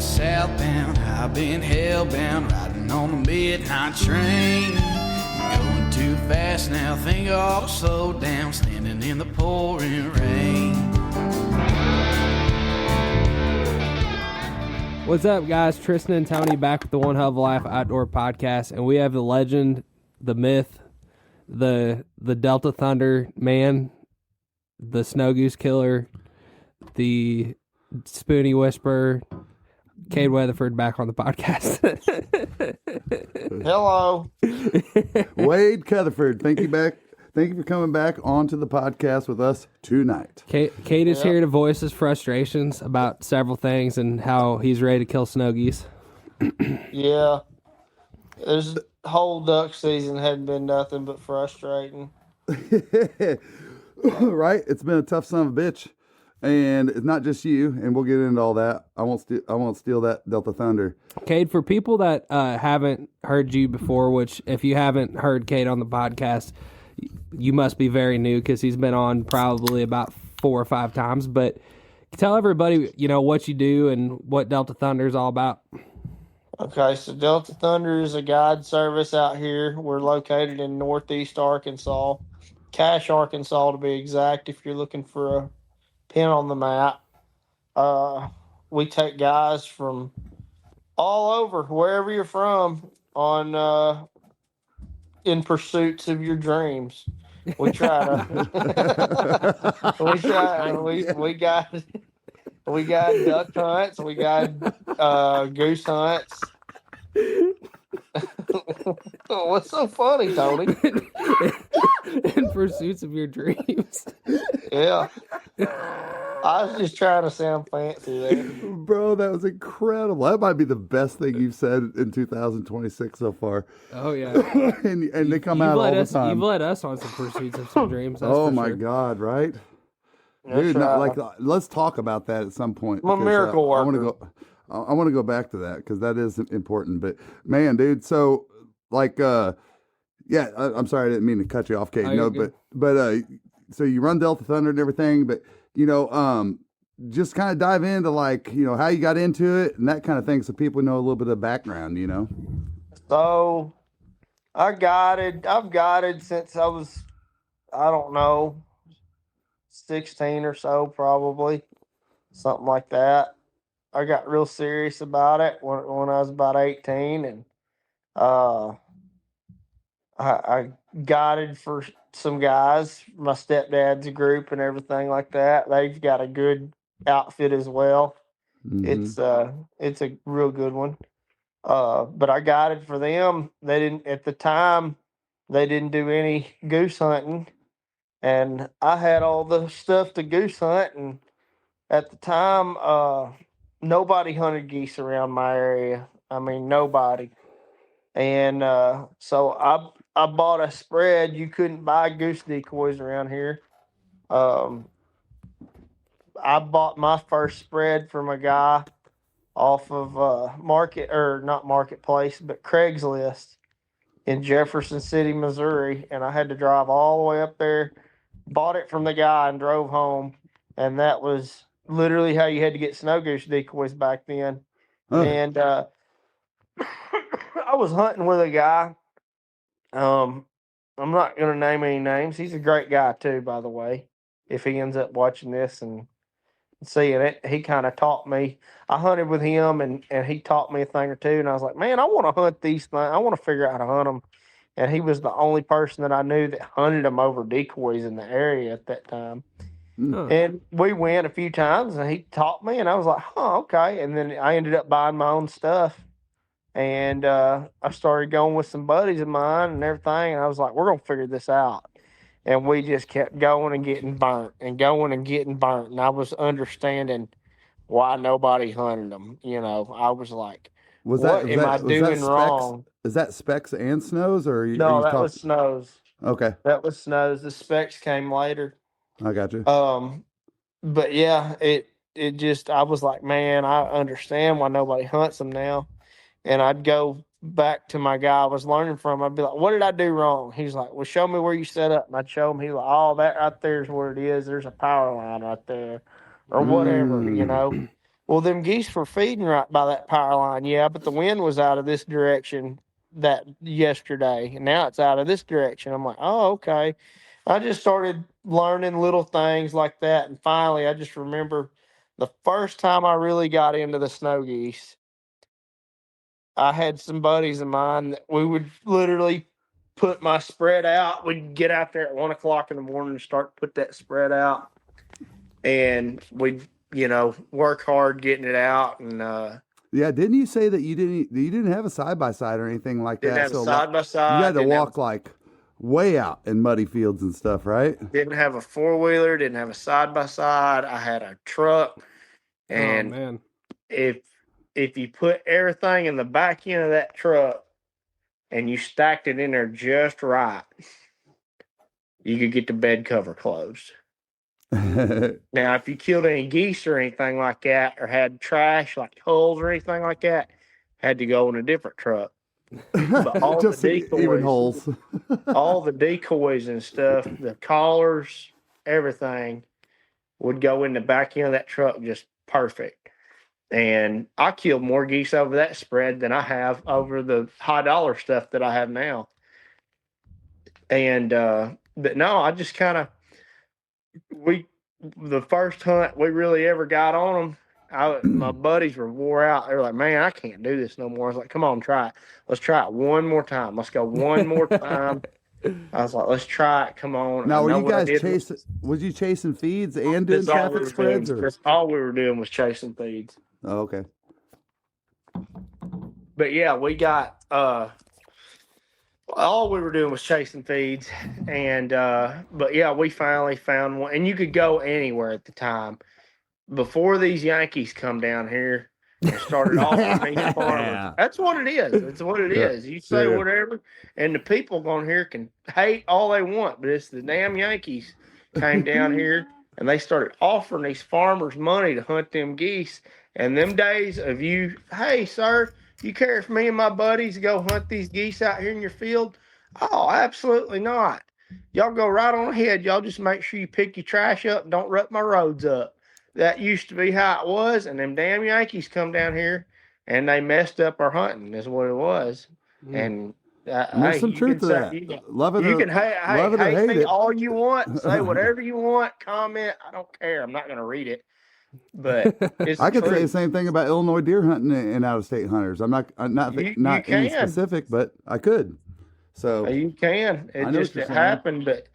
southbound. I've been hellbound, riding on the midnight train. Going too fast now, think I ought to slow down, standing in the pouring rain. What's up, guys? Tristan and Tony back with the One Hell of a Life Outdoor Podcast, and we have the legend, the myth, the Delta Thunder man, the snow goose killer, the spoony whisperer, Kade Weatherford back on the podcast. Hello. Wade Catherford, thank you for coming back onto the podcast with us tonight. Kade is here to voice his frustrations about several things and how he's ready to kill snow geese. Yeah. This whole duck season hadn't been nothing but frustrating. Right? It's been a tough son of a bitch. And it's not just you, and we'll get into all that. I won't steal that Delta Thunder. Kade, for people that haven't heard you before, which if you haven't heard Kade on the podcast, you must be very new because he's been on probably about 4 or 5 times. But tell everybody, what you do and what Delta Thunder is all about. Okay, so Delta Thunder is a guide service out here. We're located in northeast Arkansas, Cache, Arkansas to be exact, if you're looking for a pin on the map. We take guys from all over, wherever you're from, on in pursuits of your dreams. We try to we got duck hunts, we got goose hunts. What's so funny, Tony? In pursuits of your dreams. Yeah. I was just trying to sound fancy there. Bro, that was incredible. That might be the best thing you've said in 2026 so far. Oh, yeah. and they come out all the time. You've led us on some pursuits of some dreams. Oh, my God, right? That's Dude, right. let's talk about that at some point. I'm a miracle worker. I want to go back to that because that is important. But man, dude, so I'm sorry, I didn't mean to cut you off, Kate. Oh, No, good. but so you run Delta Thunder and everything, but just kind of dive into how you got into it and that kind of thing, so people know a little bit of background. So I've guided since I was, I don't know, 16 or so, probably something like that. I got real serious about it when I was about 18, and I guided for some guys, my stepdad's group and everything like that. They've got a good outfit as well. Mm-hmm. It's a real good one. But I guided for them. They didn't do any goose hunting, and I had all the stuff to goose hunt. And at the time, nobody hunted geese around my area. I mean, nobody. And so I bought a spread. You couldn't buy goose decoys around here. I bought my first spread from a guy off of not Marketplace, but Craigslist in Jefferson City, Missouri. And I had to drive all the way up there, bought it from the guy, and drove home. And that was literally how you had to get snow goose decoys back then. Oh. And I was hunting with a guy. I'm not going to name any names. He's a great guy too, by the way. If he ends up watching this and seeing it, he kind of taught me. I hunted with him, and he taught me a thing or two. And I was like, man, I want to hunt these things. I want to figure out how to hunt them. And he was the only person that I knew that hunted them over decoys in the area at that time. Huh. And we went a few times, and he taught me, and I was like, okay. And then I ended up buying my own stuff. And I started going with some buddies of mine and everything. And I was like, we're going to figure this out. And we just kept going and getting burnt and going and getting burnt. And I was understanding why nobody hunted them. I was like, what am I doing wrong? Is that specs and snows? No, that was snows. Okay. That was snows. The specs came later. I got you. But yeah, it just, I was like, man, I understand why nobody hunts them now. And I'd go back to my guy I was learning from. I'd be like, what did I do wrong? He's like, well, show me where you set up. And I'd show him. He's like, oh, that right there is where it is. There's a power line right there or whatever, Well, them geese were feeding right by that power line, yeah, but the wind was out of this direction that yesterday, and now it's out of this direction. I'm like, oh, okay. I just started learning little things like that, and finally, I just remember the first time I really got into the snow geese. I had some buddies of mine that we would literally put my spread out. We'd get out there at 1 o'clock in the morning and start to put that spread out, and we'd work hard getting it out, and Yeah, didn't you say that you didn't have a side by side or anything like didn't that? have a So side by side. you had to walk like way out in muddy fields and stuff, right? Didn't have a 4-wheeler. Didn't have a side by side. I had a truck, and oh man, if you put everything in the back end of that truck and you stacked it in there just right, you could get the bed cover closed. Now, if you killed any geese or anything like that, or had trash like hulls or anything like that, had to go in a different truck. But all Just the even decoys, holes. all the decoys and stuff, the collars, everything would go in the back end of that truck just perfect. And I killed more geese over that spread than I have over the high dollar stuff that I have now. And but no, I just kind of the first hunt we really ever got on them, my buddies were wore out. They were like, "Man, I can't do this no more." I was like, "Come on, try it. Let's try it one more time. Let's go one more time." I was like, "Let's try it. Come on." Now, were you guys chasing? Was you chasing feeds and doing traffic spreads? That's all we were doing was chasing feeds. Oh, okay. But yeah, we got all we were doing was chasing feeds, and but yeah, we finally found one, and you could go anywhere at the time. Before these Yankees come down here and started offering these farmers, that's what it is. That's what it is. You say whatever, and the people on here can hate all they want, but it's the damn Yankees came down here and they started offering these farmers money to hunt them geese. And them days of you, hey, sir, you care if me and my buddies go hunt these geese out here in your field? Oh, absolutely not. Y'all go right on ahead. Y'all just make sure you pick your trash up and don't rut my roads up. That used to be how it was, and them damn Yankees come down here and they messed up our hunting, is what it was. And there's some truth to that. You can hate me all you want, say whatever you want, comment. I don't care. I'm not going to read it. But I could say the same thing about Illinois deer hunting and out-of-state hunters. I'm not any specific, but I could. So you can. It just happened, but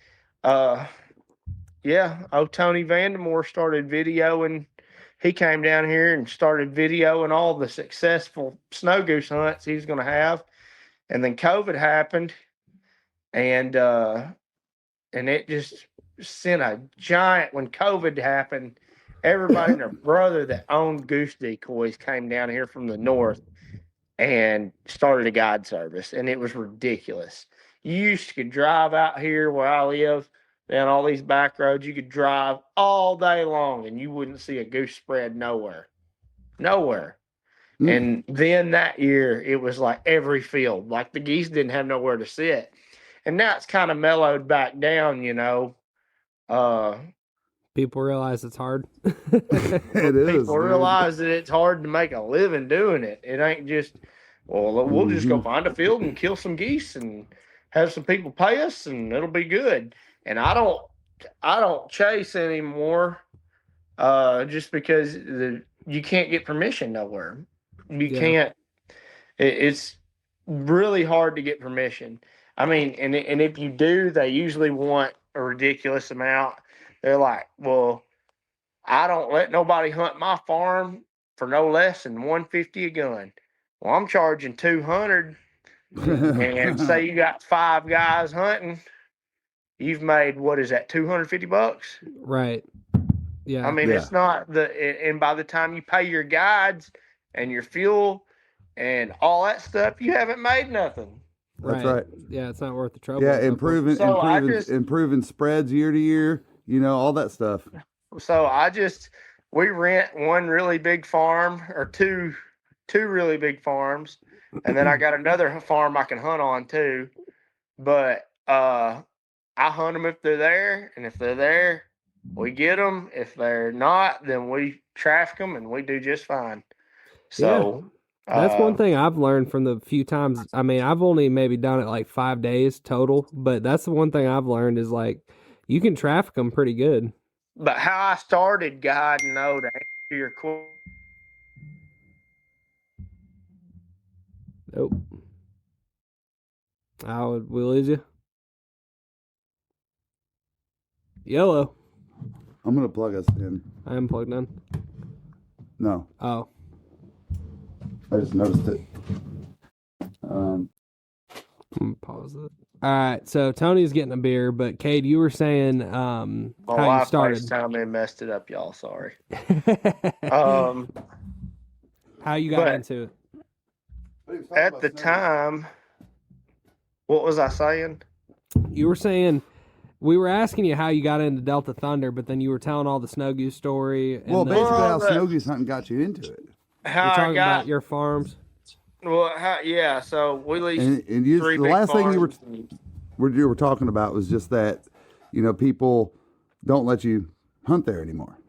yeah. Tony Vandemore started videoing. He came down here and started videoing all the successful snow goose hunts he's going to have, and then COVID happened, and it just sent a giant. When COVID happened, everybody and their brother that owned goose decoys came down here from the north and started a guide service, and it was ridiculous. You used to drive out here where I live, down all these back roads. You could drive all day long, and you wouldn't see a goose spread nowhere. And then that year, it was like every field. Like the geese didn't have nowhere to sit. And now it's kind of mellowed back down, People realize it's hard. It is. People realize that it's hard to make a living doing it. It ain't just, we'll just go find a field and kill some geese and have some people pay us, and it'll be good. And I don't chase anymore, just because you can't get permission nowhere. You can't. It's really hard to get permission. I mean, and if you do, they usually want a ridiculous amount. They're like, well, I don't let nobody hunt my farm for no less than $150 a gun. Well, I'm charging $200, and say you got 5 guys hunting, you've made, what is that, $250? Right. Yeah. I mean, it's not and by the time you pay your guides and your fuel and all that stuff, you haven't made nothing. That's right. Yeah, it's not worth the trouble. Yeah, improving spreads year to year, all that stuff. So we rent one really big farm, or two really big farms, and then I got another farm I can hunt on too. But I hunt them if they're there, and if they're there, we get them. If they're not, then we traffic them, and we do just fine. So That's one thing I've learned from the few times. I mean, I've only maybe done it like 5 days total, but that's the one thing I've learned is like you can traffic them pretty good. But how I started guiding, to answer your question. Oh, we lose you. Yellow. I'm gonna plug us in. I am plugged in. No, Oh, I just noticed it. I'm gonna pause it. All right, so Tony's getting a beer, but Kade, you were saying how you started. First time they messed it up, y'all. Sorry. How you got into it? At the time, what was I saying? You were saying we were asking you how you got into Delta Thunder, but then you were telling all the snow goose story. And Well, basically, how snow goose hunting got you into it. How you're talking about your farms. Well, yeah. So we leased And you, three the big last thing farms. you were talking about was just that, people don't let you hunt there anymore.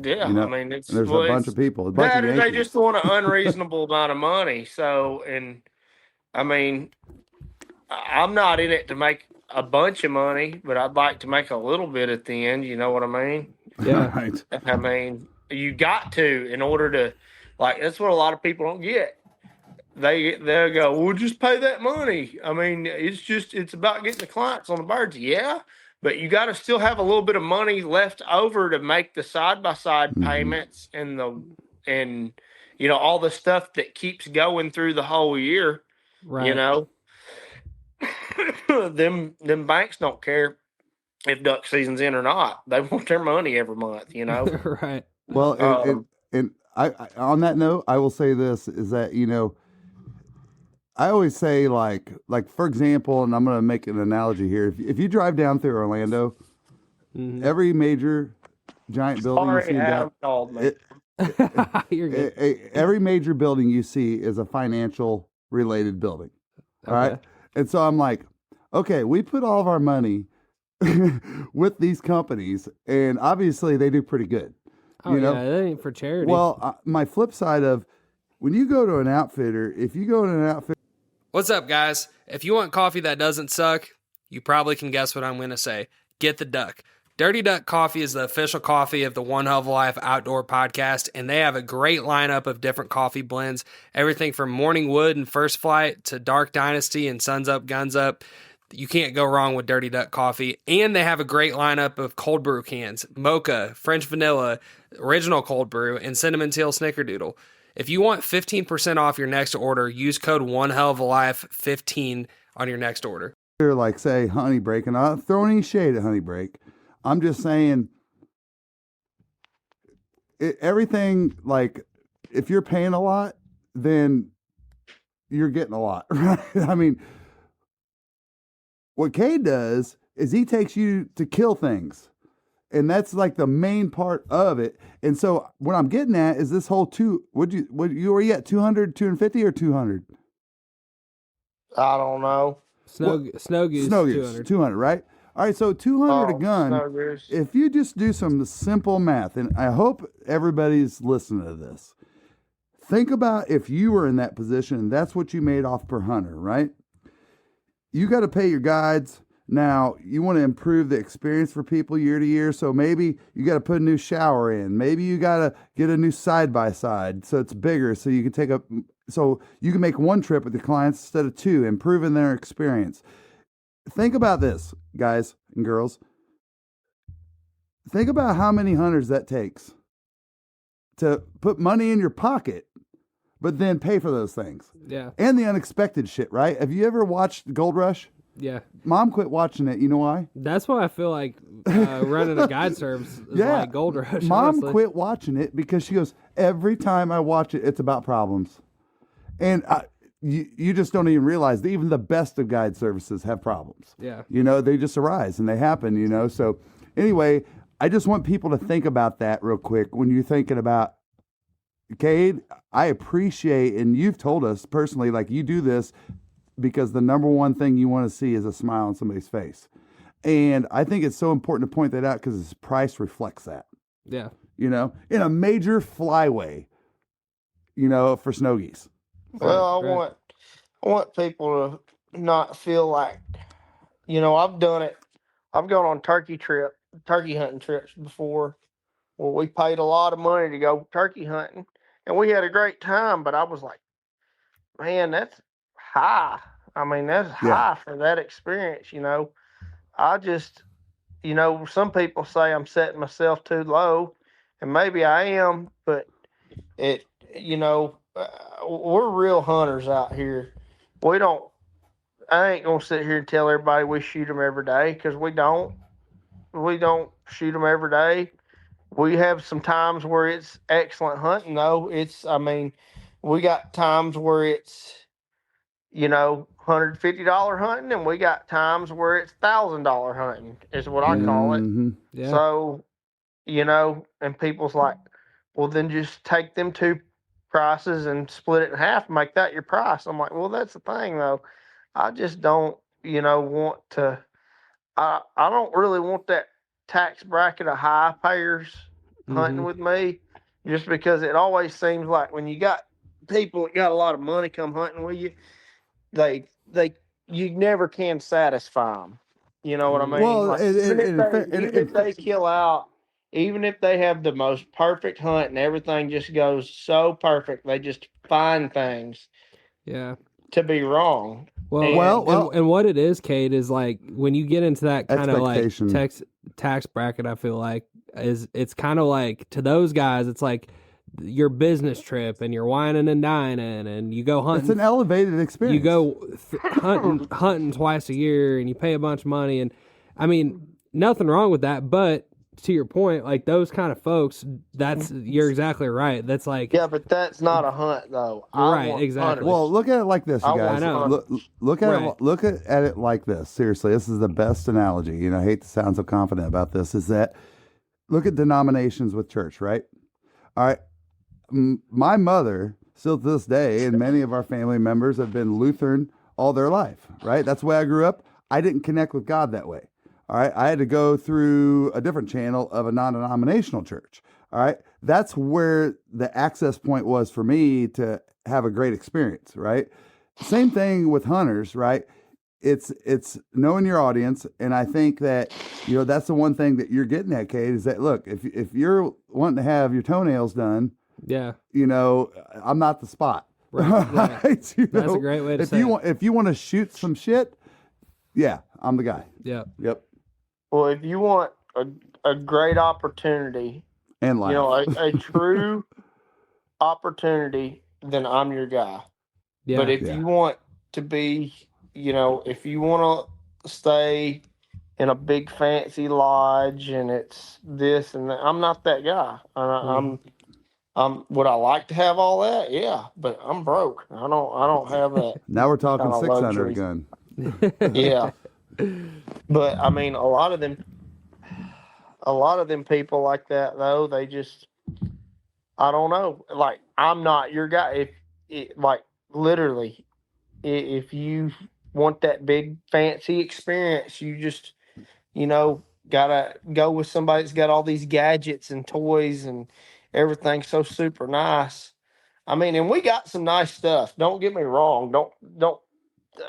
Yeah, I mean, it's there's a bunch of people. They just want an unreasonable amount of money. So, and I mean, I'm not in it to make a bunch of money, but I'd like to make a little bit at the end. You know what I mean? Yeah. Right. I mean, you got to in order to, like, that's what a lot of people don't get. They'll go, well, just pay that money. I mean, it's about getting the clients on the birds. Yeah. But you got to still have a little bit of money left over to make the side-by-side payments and all the stuff that keeps going through the whole year. Right. Them banks don't care if duck season's in or not. They want their money every month, Right. Well, and I on that note, I will say this is that, I always say like for example, and I'm going to make an analogy here. If you drive down through Orlando, every major giant building you see down, You're good. every major building you see is a financial related building. All right. And so I'm like, okay, we put all of our money with these companies, and obviously they do pretty good. Yeah, that ain't for charity. Well, my flip side of when you go to an outfitter, if you go to an outfitter. What's up, guys? If you want coffee that doesn't suck, you probably can guess what I'm going to say. Get the Duck. Dirty Duck Coffee is the official coffee of the One Hell of a Life Outdoor podcast, and they have a great lineup of different coffee blends. Everything from Morning Wood and First Flight to Dark Dynasty and Suns Up, Guns Up. You can't go wrong with Dirty Duck Coffee. And they have a great lineup of cold brew cans, mocha, French vanilla, original cold brew, and cinnamon teal snickerdoodle. If you want 15% off your next order, use code OneHellOfALife15 on your next order. Like, say, Honey Break, and I'm not throwing any shade at Honey Break. I'm just saying, everything, like, if you're paying a lot, then you're getting a lot, right? I mean, what Kade does is he takes you to kill things. And that's like the main part of it. And so what I'm getting at is this whole were you at 200, 250 or 200? I don't know. Snow goose, 200, right? All right, so 200 a gun. If you just do some simple math, and I hope everybody's listening to this. Think about if you were in that position and that's what you made off per hunter, right? You got to pay your guides. Now, you want to improve the experience for people year to year, so maybe you got to put a new shower in. Maybe you got to get a new side-by-side so it's bigger, so you can make one trip with your clients instead of two, improving their experience. Think about this, guys and girls. Think about how many hunters that takes to put money in your pocket, but then pay for those things. Yeah. And the unexpected shit, right? Have you ever watched Gold Rush? Yeah. Mom quit watching it. You know why? That's why I feel like running a guide service is like Gold Rush. Mom honestly. quit watching it because she goes, every time I watch it, it's about problems. And you just don't even realize that even the best of guide services have problems. Yeah. They just arise and they happen, So anyway, I just want people to think about that real quick when you're thinking about, Kade, I appreciate, and you've told us personally, like you do this because the number one thing you want to see is a smile on somebody's face. And I think it's so important to point that out because its price reflects that. Yeah. in a major flyway, for snow geese. Well, I want people to not feel like, I've done it. I've gone on turkey hunting trips before. Well, we paid a lot of money to go turkey hunting, and we had a great time. But I was like, man, that's high. I mean, that's Yeah. high for that experience. I just, some people say I'm setting myself too low, and maybe I am, but it, we're real hunters out here. We don't. I ain't gonna sit here and tell everybody we shoot them every day, because we don't. We don't shoot them every day. We have some times where it's excellent hunting, though. I mean, we got times where it's, $150 hunting, and we got times where it's $1,000 hunting, is what I call it. Mm-hmm. Yeah. So, and people's like, well, then just take them two prices and split it in half and make that your price. I'm like, well, that's the thing, though. I just don't, want to. I don't really want that tax bracket of high payers hunting with me, just because it always seems like when you got people that got a lot of money come hunting with you, they you never can satisfy them. You know what I mean? Well, like, even if they kill out, even if they have the most perfect hunt and everything just goes so perfect, they just find things to be wrong. And what it is, Kate, is like when you get into that kind of like tax bracket, I feel like it's kind of like, to those guys, it's like your business trip and you're whining and dining and you go hunting. It's an elevated experience. You go hunting twice a year and you pay a bunch of money, and I mean, nothing wrong with that, but to your point, like those kind of folks, you're exactly right. That's like, yeah, but that's not a hunt, though. Right, exactly. Hunters. Well, look at it like this, you guys. I know. Look at it like this. Seriously, this is the best analogy. I hate to sound so confident about this. Is that, look at denominations with church, right? All right. My mother, still to this day, and many of our family members have been Lutheran all their life, right? That's the way I grew up. I didn't connect with God that way. All right. I had to go through a different channel of a non-denominational church. All right. That's where the access point was for me to have a great experience. Right. Same thing with hunters, right? It's knowing your audience. And I think that, that's the one thing that you're getting at, Kate, is that, look, if you're wanting to have your toenails done, I'm not the spot. Right. That's a great way to say it. If you want to shoot some shit, yeah, I'm the guy. Yep. Well, if you want a great opportunity and life, a true opportunity, then I'm your guy. Yeah. But if you want to be, if you want to stay in a big fancy lodge and it's this and that, I'm not that guy. Would I like to have all that? Yeah, but I'm broke. I don't have that. Now we're talking 600 luxury. gun. Yeah. But I mean, a lot of them people like that, though, they just, I don't know. Like, I'm not your guy. Literally, if you want that big fancy experience, you just, gotta go with somebody that's got all these gadgets and toys and everything so super nice. I mean, and we got some nice stuff. Don't get me wrong. Don't.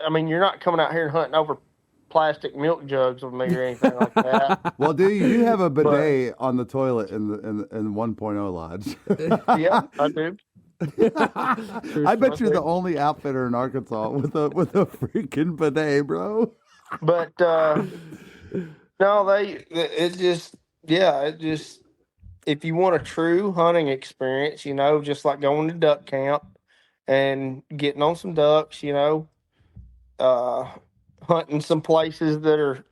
I mean, you're not coming out here and hunting over plastic milk jugs with me or anything like that. Well, do you have a bidet on the toilet in the 1.0 lodge? Yeah, I do. I bet you're the only outfitter in Arkansas with a freaking bidet, bro. But no, it just if you want a true hunting experience, just like going to duck camp and getting on some ducks, hunting some places that are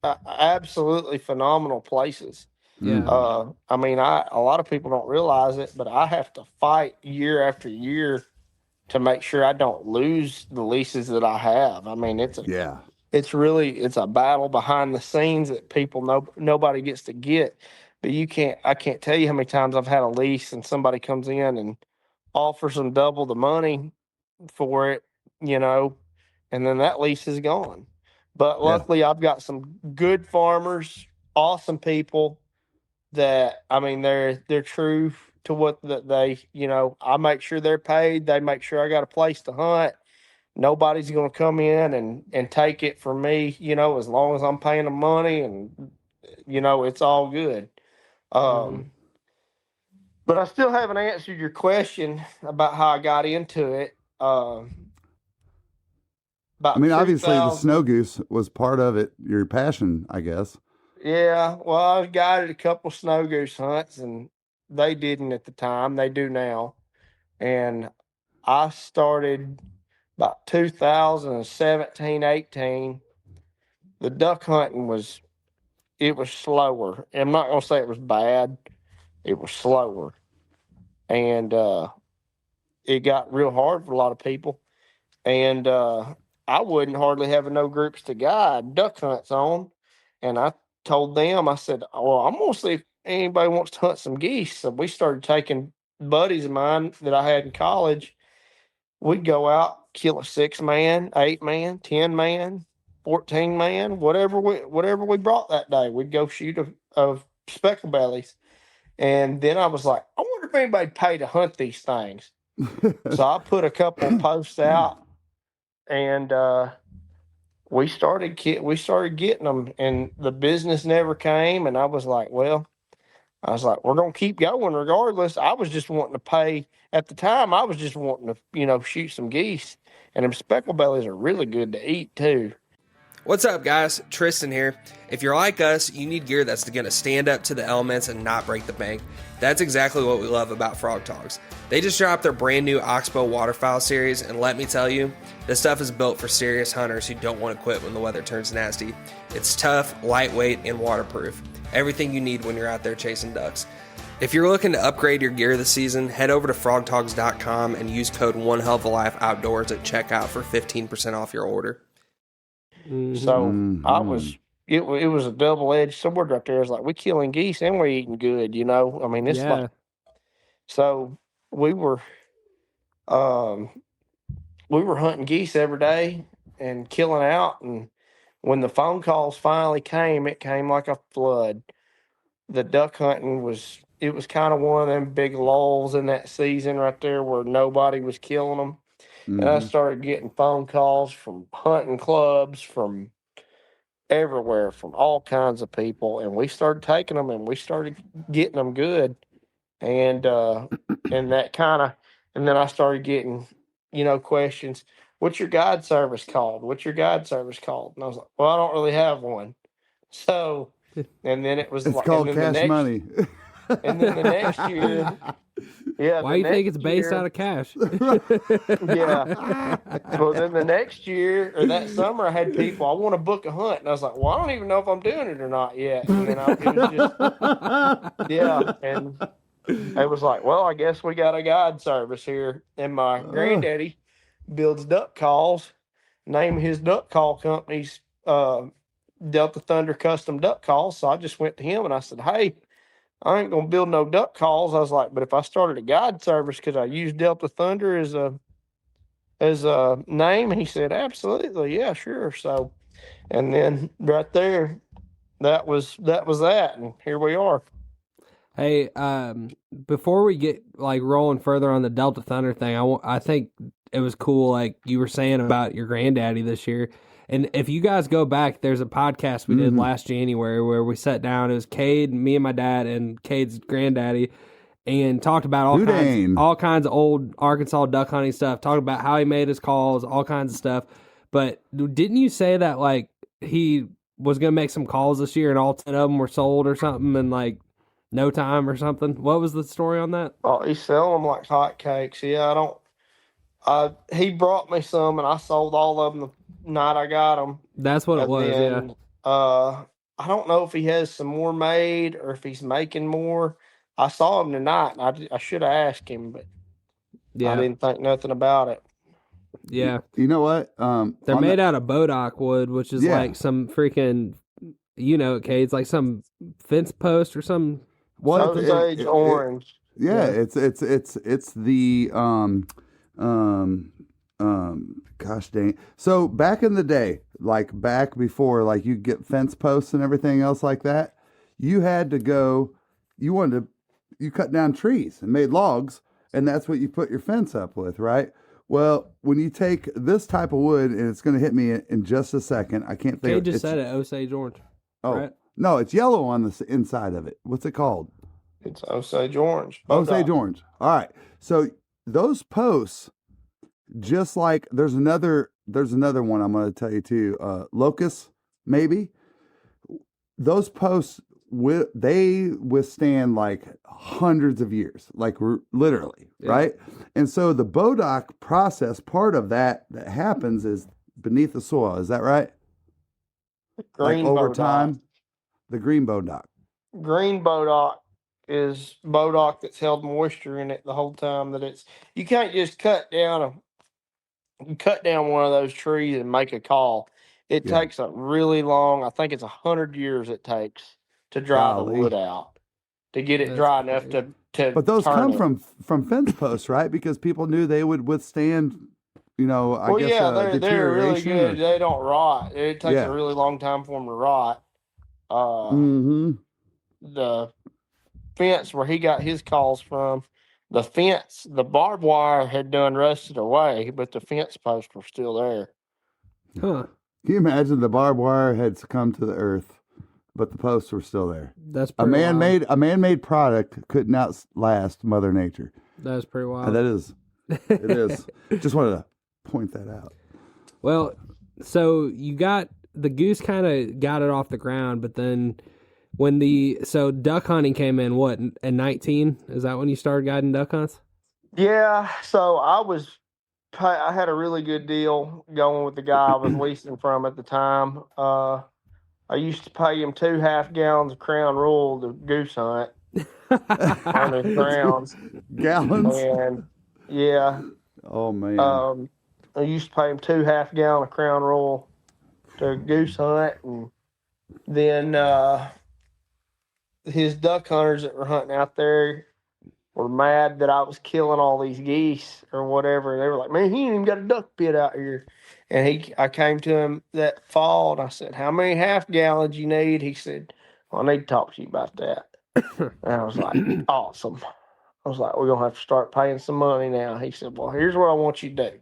absolutely phenomenal places. Yeah. I mean, a lot of people don't realize it, but I have to fight year after year to make sure I don't lose the leases that I have. I mean, it's a battle behind the scenes that nobody gets to get. But I can't tell you how many times I've had a lease and somebody comes in and offers them double the money for it, and then that lease is gone. But luckily, I've got some good farmers, awesome people that, I mean, they're true to what that they, I make sure they're paid. They make sure I got a place to hunt. Nobody's going to come in and take it from me, as long as I'm paying them money, and it's all good. But I still haven't answered your question about how I got into it. I mean, obviously, the 2000. snow goose was part of it, your passion, I guess. Yeah, well, I guided a couple snow goose hunts, and they didn't at the time. They do now. And I started about 2017, 18. The duck hunting was slower. I'm not gonna say it was bad. It was slower, and it got real hard for a lot of people. And I wasn't hardly having no groups to guide duck hunts on. And I told them, I said, well, I'm going to see if anybody wants to hunt some geese. So we started taking buddies of mine that I had in college. We'd go out, kill a 6-man, 8-man, 10-man, 14-man, whatever we brought that day. We'd go shoot a speckle bellies. And then I was like, I wonder if anybody paid to hunt these things. So I put a couple posts out, and we started getting them, and the business never came. And I was like, we're gonna keep going regardless. I was just wanting to pay at the time. I was just wanting to shoot some geese, and them speckle bellies are really good to eat too. What's up, guys? Tristan here. If you're like us, you need gear that's going to stand up to the elements and not break the bank. That's exactly what we love about Frog Talks. They just dropped their brand new Oxbow waterfowl series, and let me tell you, this stuff is built for serious hunters who don't want to quit when the weather turns nasty. It's tough, lightweight, and waterproof. Everything you need when you're out there chasing ducks. If you're looking to upgrade your gear this season, head over to frogtalks.com and use code OneHellOfALifeOutdoors at checkout for 15% off your order. So it was a double-edged sword right there. It's like, we killing geese and we're eating good, I mean, it's like, so we were hunting geese every day and killing out. And when the phone calls finally came, it came like a flood. The duck hunting was kind of one of them big lulls in that season right there where nobody was killing them. And I started getting phone calls from hunting clubs, from everywhere, from all kinds of people. And we started taking them, and we started getting them good. And that kind of, and then I started getting, questions. What's your guide service called? What's your guide service called? And I was like, well, I don't really have one. So, and then it was it's like, called cash money. And then the next year, yeah. Why do you think it's based out of cash? Yeah. Well, then the next year or that summer, I had people, I want to book a hunt. And I was like, well, I don't even know if I'm doing it or not yet. And then it was just, yeah. And it was like, well, I guess we got a guide service here. And my granddaddy builds duck calls. Name of his duck call company's Delta Thunder Custom Duck Calls. So I just went to him and I said, hey, I ain't gonna build no duck calls. I was like, but if I started a guide service, could I use Delta Thunder as a name? And he said, absolutely, yeah, sure. So, and then right there, that was that, and here we are. Hey, before we get like rolling further on the Delta Thunder thing, I think it was cool, like you were saying about your granddaddy this year. And if you guys go back, there's a podcast we did last January where we sat down. It was Kade, me and my dad, and Cade's granddaddy, and talked about all kinds of old Arkansas duck hunting stuff. Talked about how he made his calls, all kinds of stuff. But didn't you say that like he was gonna make some calls this year and all 10 of them were sold or something in like no time or something? What was the story on that? Oh, he's selling them like hotcakes. Yeah, he brought me some, and I sold all of them the night I got them. That's what it was. Then, yeah. I don't know if he has some more made or if he's making more. I saw him tonight, and I should have asked him, but I didn't think nothing about it. Yeah. You know what? They're made out of bodock wood, which is like some freaking, it's like some fence post or some. Osage orange. Yeah, it's the gosh dang it. So back in the day, like back before, like you get fence posts and everything else like that, you had to go you cut down trees and made logs, and that's what you put your fence up with, right? Well, when you take this type of wood, and it's going to hit me in just a second. I can't think. Kate just said it. Osage orange. Oh, right? No, it's yellow on the inside of it. What's it called? It's Osage orange. Osage orange. All right. So those posts, just like there's another one I'm going to tell you too. Locust, maybe. Those posts, they withstand like hundreds of years, like literally, right? And so the bodock process, part of that happens is beneath the soil. Is that right? Green like over bodock. time, the green bodock. Green bodock is bodock that's held moisture in it the whole time that it's. You can't just cut down one of those trees and make a call. It takes a really long. I think it's 100 years it takes to dry the wood out to get it dry enough to. But those come from fence posts, right? Because people knew they would withstand. I guess they're really deterioration. good. They don't rot. It takes a really long time for them to rot. The fence where he got his calls from, the barbed wire had done rusted away, but the fence posts were still there. Huh. Can you imagine the barbed wire had succumbed to the earth, but the posts were still there? That's a man-made product couldn't outlast Mother Nature. That's pretty wild. That is. It is. Just wanted to point that out. Well, so you got the goose kind of got it off the ground, but then when duck hunting came in, what, in 19? Is that when you started guiding duck hunts? Yeah. So I had a really good deal going with the guy I was leasing from at the time. I used to pay him 2 half-gallons of Crown Royal to goose hunt on his grounds. Gallons? And yeah. Oh man. I used to pay him 2 half-gallon of Crown Royal to goose hunt, and then his duck hunters that were hunting out there were mad that I was killing all these geese or whatever. They were like, "Man, he ain't even got a duck pit out here." And I came to him that fall and I said, "How many half-gallons you need?" He said, "Well, I need to talk to you about that." And I was like, "Awesome." I was like, "We're going to have to start paying some money now." He said, "Well, here's what I want you to do."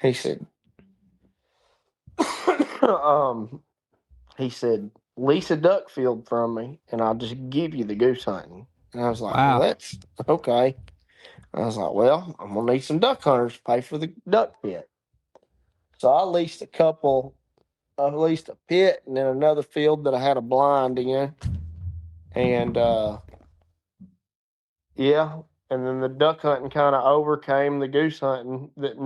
He said, "Lease a duck field from me and I'll just give you the goose hunting." And I was like, wow. "Well, that's okay." I was like, "Well, I'm going to need some duck hunters to pay for the duck pit." So I leased a pit and then another field that I had a blind in. And, and then the duck hunting kind of overcame the goose hunting. It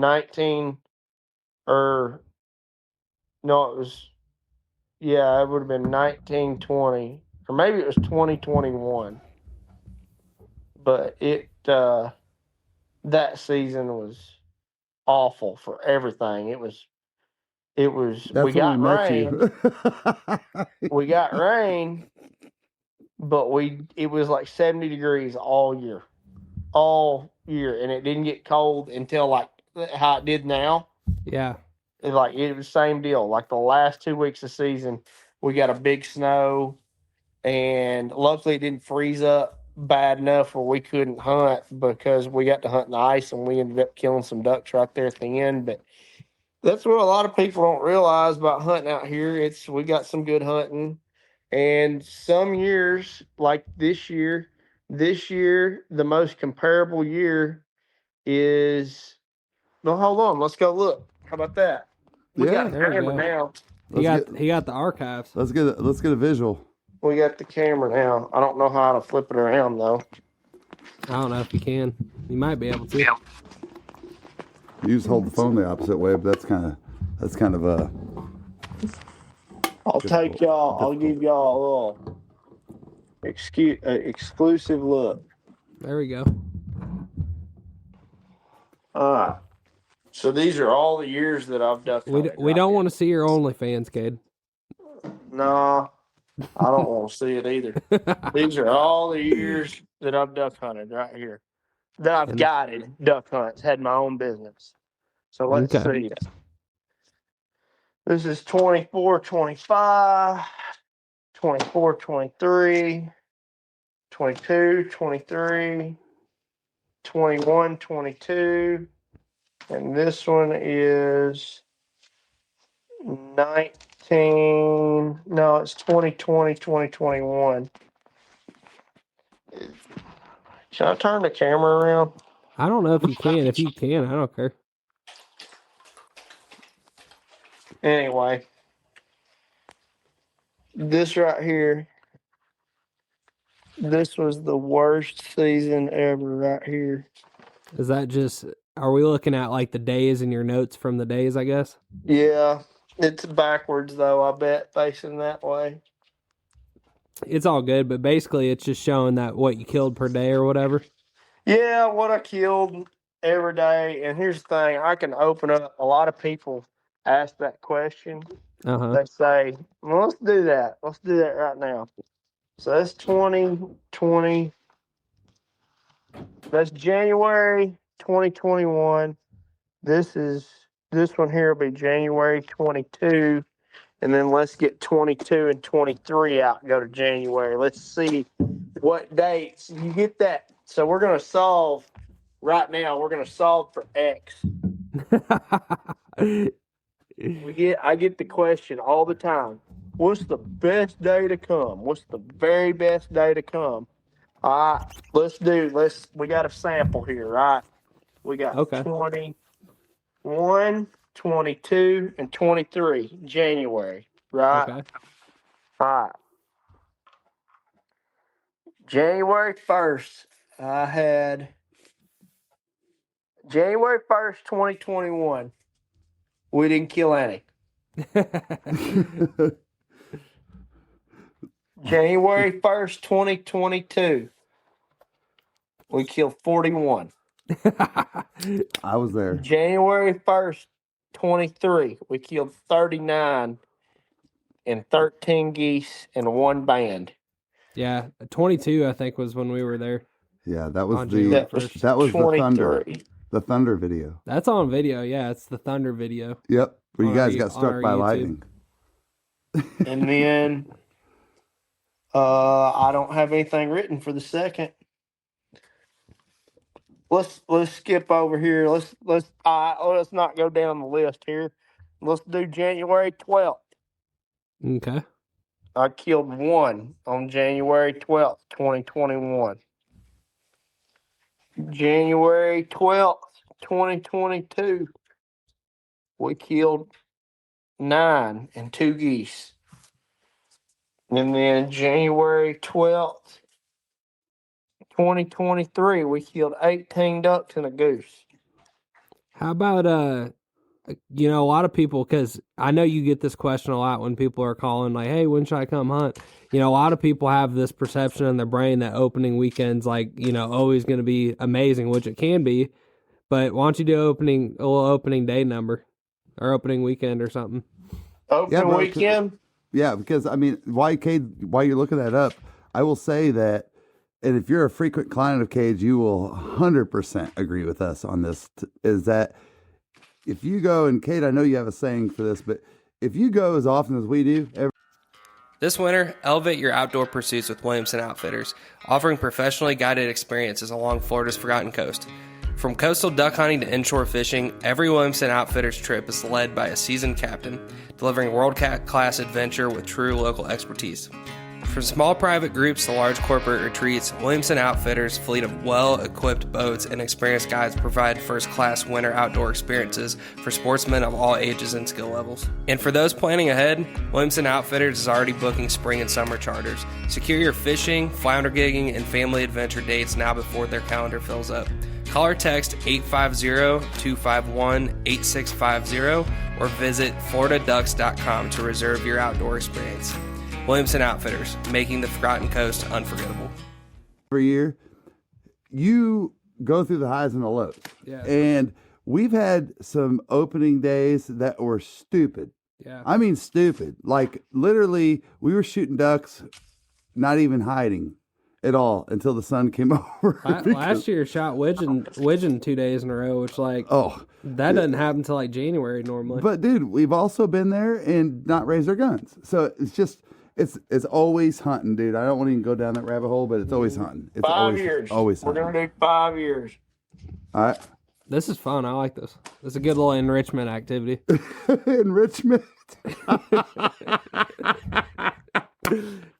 would have been 1920, or maybe it was 2021. But that season was awful for everything. It was. That's we got rain. We got rain, but it was like 70 degrees all year, and it didn't get cold until like how it did now. Yeah. It was the same deal. Like the last 2 weeks of season, we got a big snow, and luckily it didn't freeze up bad enough where we couldn't hunt because we got to hunt in the ice, and we ended up killing some ducks right there at the end. But that's what a lot of people don't realize about hunting out here. We got some good hunting, and some years like this year, the most comparable year is. No, hold on. Let's go look. How about that? We got the camera now. He got the archives. Let's get a visual. We got the camera now. I don't know how to flip it around though. I don't know if you can. You might be able to. You just hold the phone the opposite way, but that's kind of a. I'll take y'all. I'll give y'all a little exclusive look. There we go. All right. So these are all the years that I've duck hunted. We don't want to see your OnlyFans, kid. No, I don't want to see it either. These are all the years that I've duck hunted right here. That I've guided duck hunts, had my own business. So let's see. This is 24, 25, 24, 23, 22, 23, 21, 22, and this one is 19. No, it's 2020, 2021. Should I turn the camera around? I don't know if you can. If you can, I don't care. Anyway, this right here, this was the worst season ever right here. Is that just, are we looking at like the days in your notes from the days, I guess? Yeah, it's backwards though, I bet, facing that way. It's all good, but basically it's just showing that what you killed per day or whatever. Yeah, what I killed every day. And here's the thing, I can open up. A lot of people ask that question. They say, well, let's do that. Let's do that right now. So that's 2020. That's January 2021. This one here will be January 22. And then let's get 22 and 23 out and go to January. Let's see what dates. You get that. So we're going to solve right now. We're going to solve for X. I get the question all the time. What's the best day to come? What's the very best day to come? All right, we got a sample here, right? We got 21, 22, and 23, January, right? Okay. All right. January 1st, I had January 1st, 2021. We didn't kill any. January 1st, 2022. We killed 41. I was there. January 1st, 23. We killed 39 and 13 geese and one band. Yeah, 22 I think was when we were there. Yeah, that was that was the thunder. The thunder video. That's on video. Yeah, it's the thunder video. Yep, where you guys got struck by lightning. And then I don't have anything written for the second. Let's skip over here. Let's not go down the list here. Let's do January 12th. Okay. I killed one on January 12th, 2021. January 12th, 2022. We killed 9 and 2 geese. And then January 12th, 2023, we killed 18 ducks and a goose. How about, a lot of people, because I know you get this question a lot when people are calling, like, hey, when should I come hunt? A lot of people have this perception in their brain that opening weekend's always going to be amazing, which it can be. But why don't you do a little opening day number or opening weekend or something? Opening weekend? Yeah, because, while you're looking that up, I will say that, and if you're a frequent client of Cade's, you will 100% agree with us on this, is that if you go, and Cade, I know you have a saying for this, but if you go as often as we do, this winter, elevate your outdoor pursuits with Williamson Outfitters, offering professionally guided experiences along Florida's Forgotten Coast. From coastal duck hunting to inshore fishing, every Williamson Outfitters trip is led by a seasoned captain, delivering world-class adventure with true local expertise. From small private groups to large corporate retreats, Williamson Outfitters' fleet of well-equipped boats and experienced guides provide first-class winter outdoor experiences for sportsmen of all ages and skill levels. And for those planning ahead, Williamson Outfitters is already booking spring and summer charters. Secure your fishing, flounder gigging, and family adventure dates now before their calendar fills up. Call or text 850-251-8650 or visit floridaducks.com to reserve your outdoor experience. Williamson Outfitters, making the Forgotten Coast unforgettable. Every year, you go through the highs and the lows. Yeah. And we've had some opening days that were stupid. Yeah. I mean, stupid. Like, literally, we were shooting ducks, not even hiding at all until the sun came over. Last year, shot widgeon 2 days in a row, which, that doesn't happen until, January normally. But, dude, we've also been there and not raised our guns. So, it's just... It's always hunting, dude. I don't want to even go down that rabbit hole, but it's always hunting. It's 5 years. Always We're hunting. gonna do 5 years. All right. This is fun. I like this. This is a good little enrichment activity. Enrichment.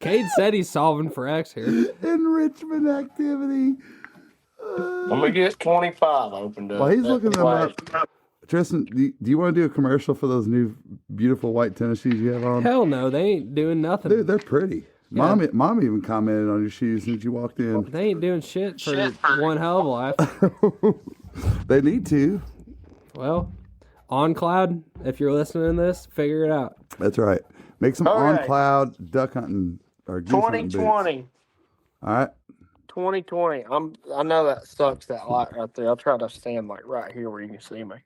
Cade said he's solving for X here. Enrichment activity. Let me get 25 opened up. While he's looking them up, Tristan, do you want to do a commercial for those new beautiful white tennis shoes you have on? Hell no, they ain't doing nothing. Dude, they're pretty. Yeah. Mom even commented on your shoes since you walked in. They ain't doing shit for one hell of a life. They need to. Well, on Cloud, if you're listening to this, figure it out. That's right. Make some on cloud duck hunting or goose hunting 2020. boots. All right. 2020. I know that sucks, that light right there. I'll try to stand like right here where you can see me.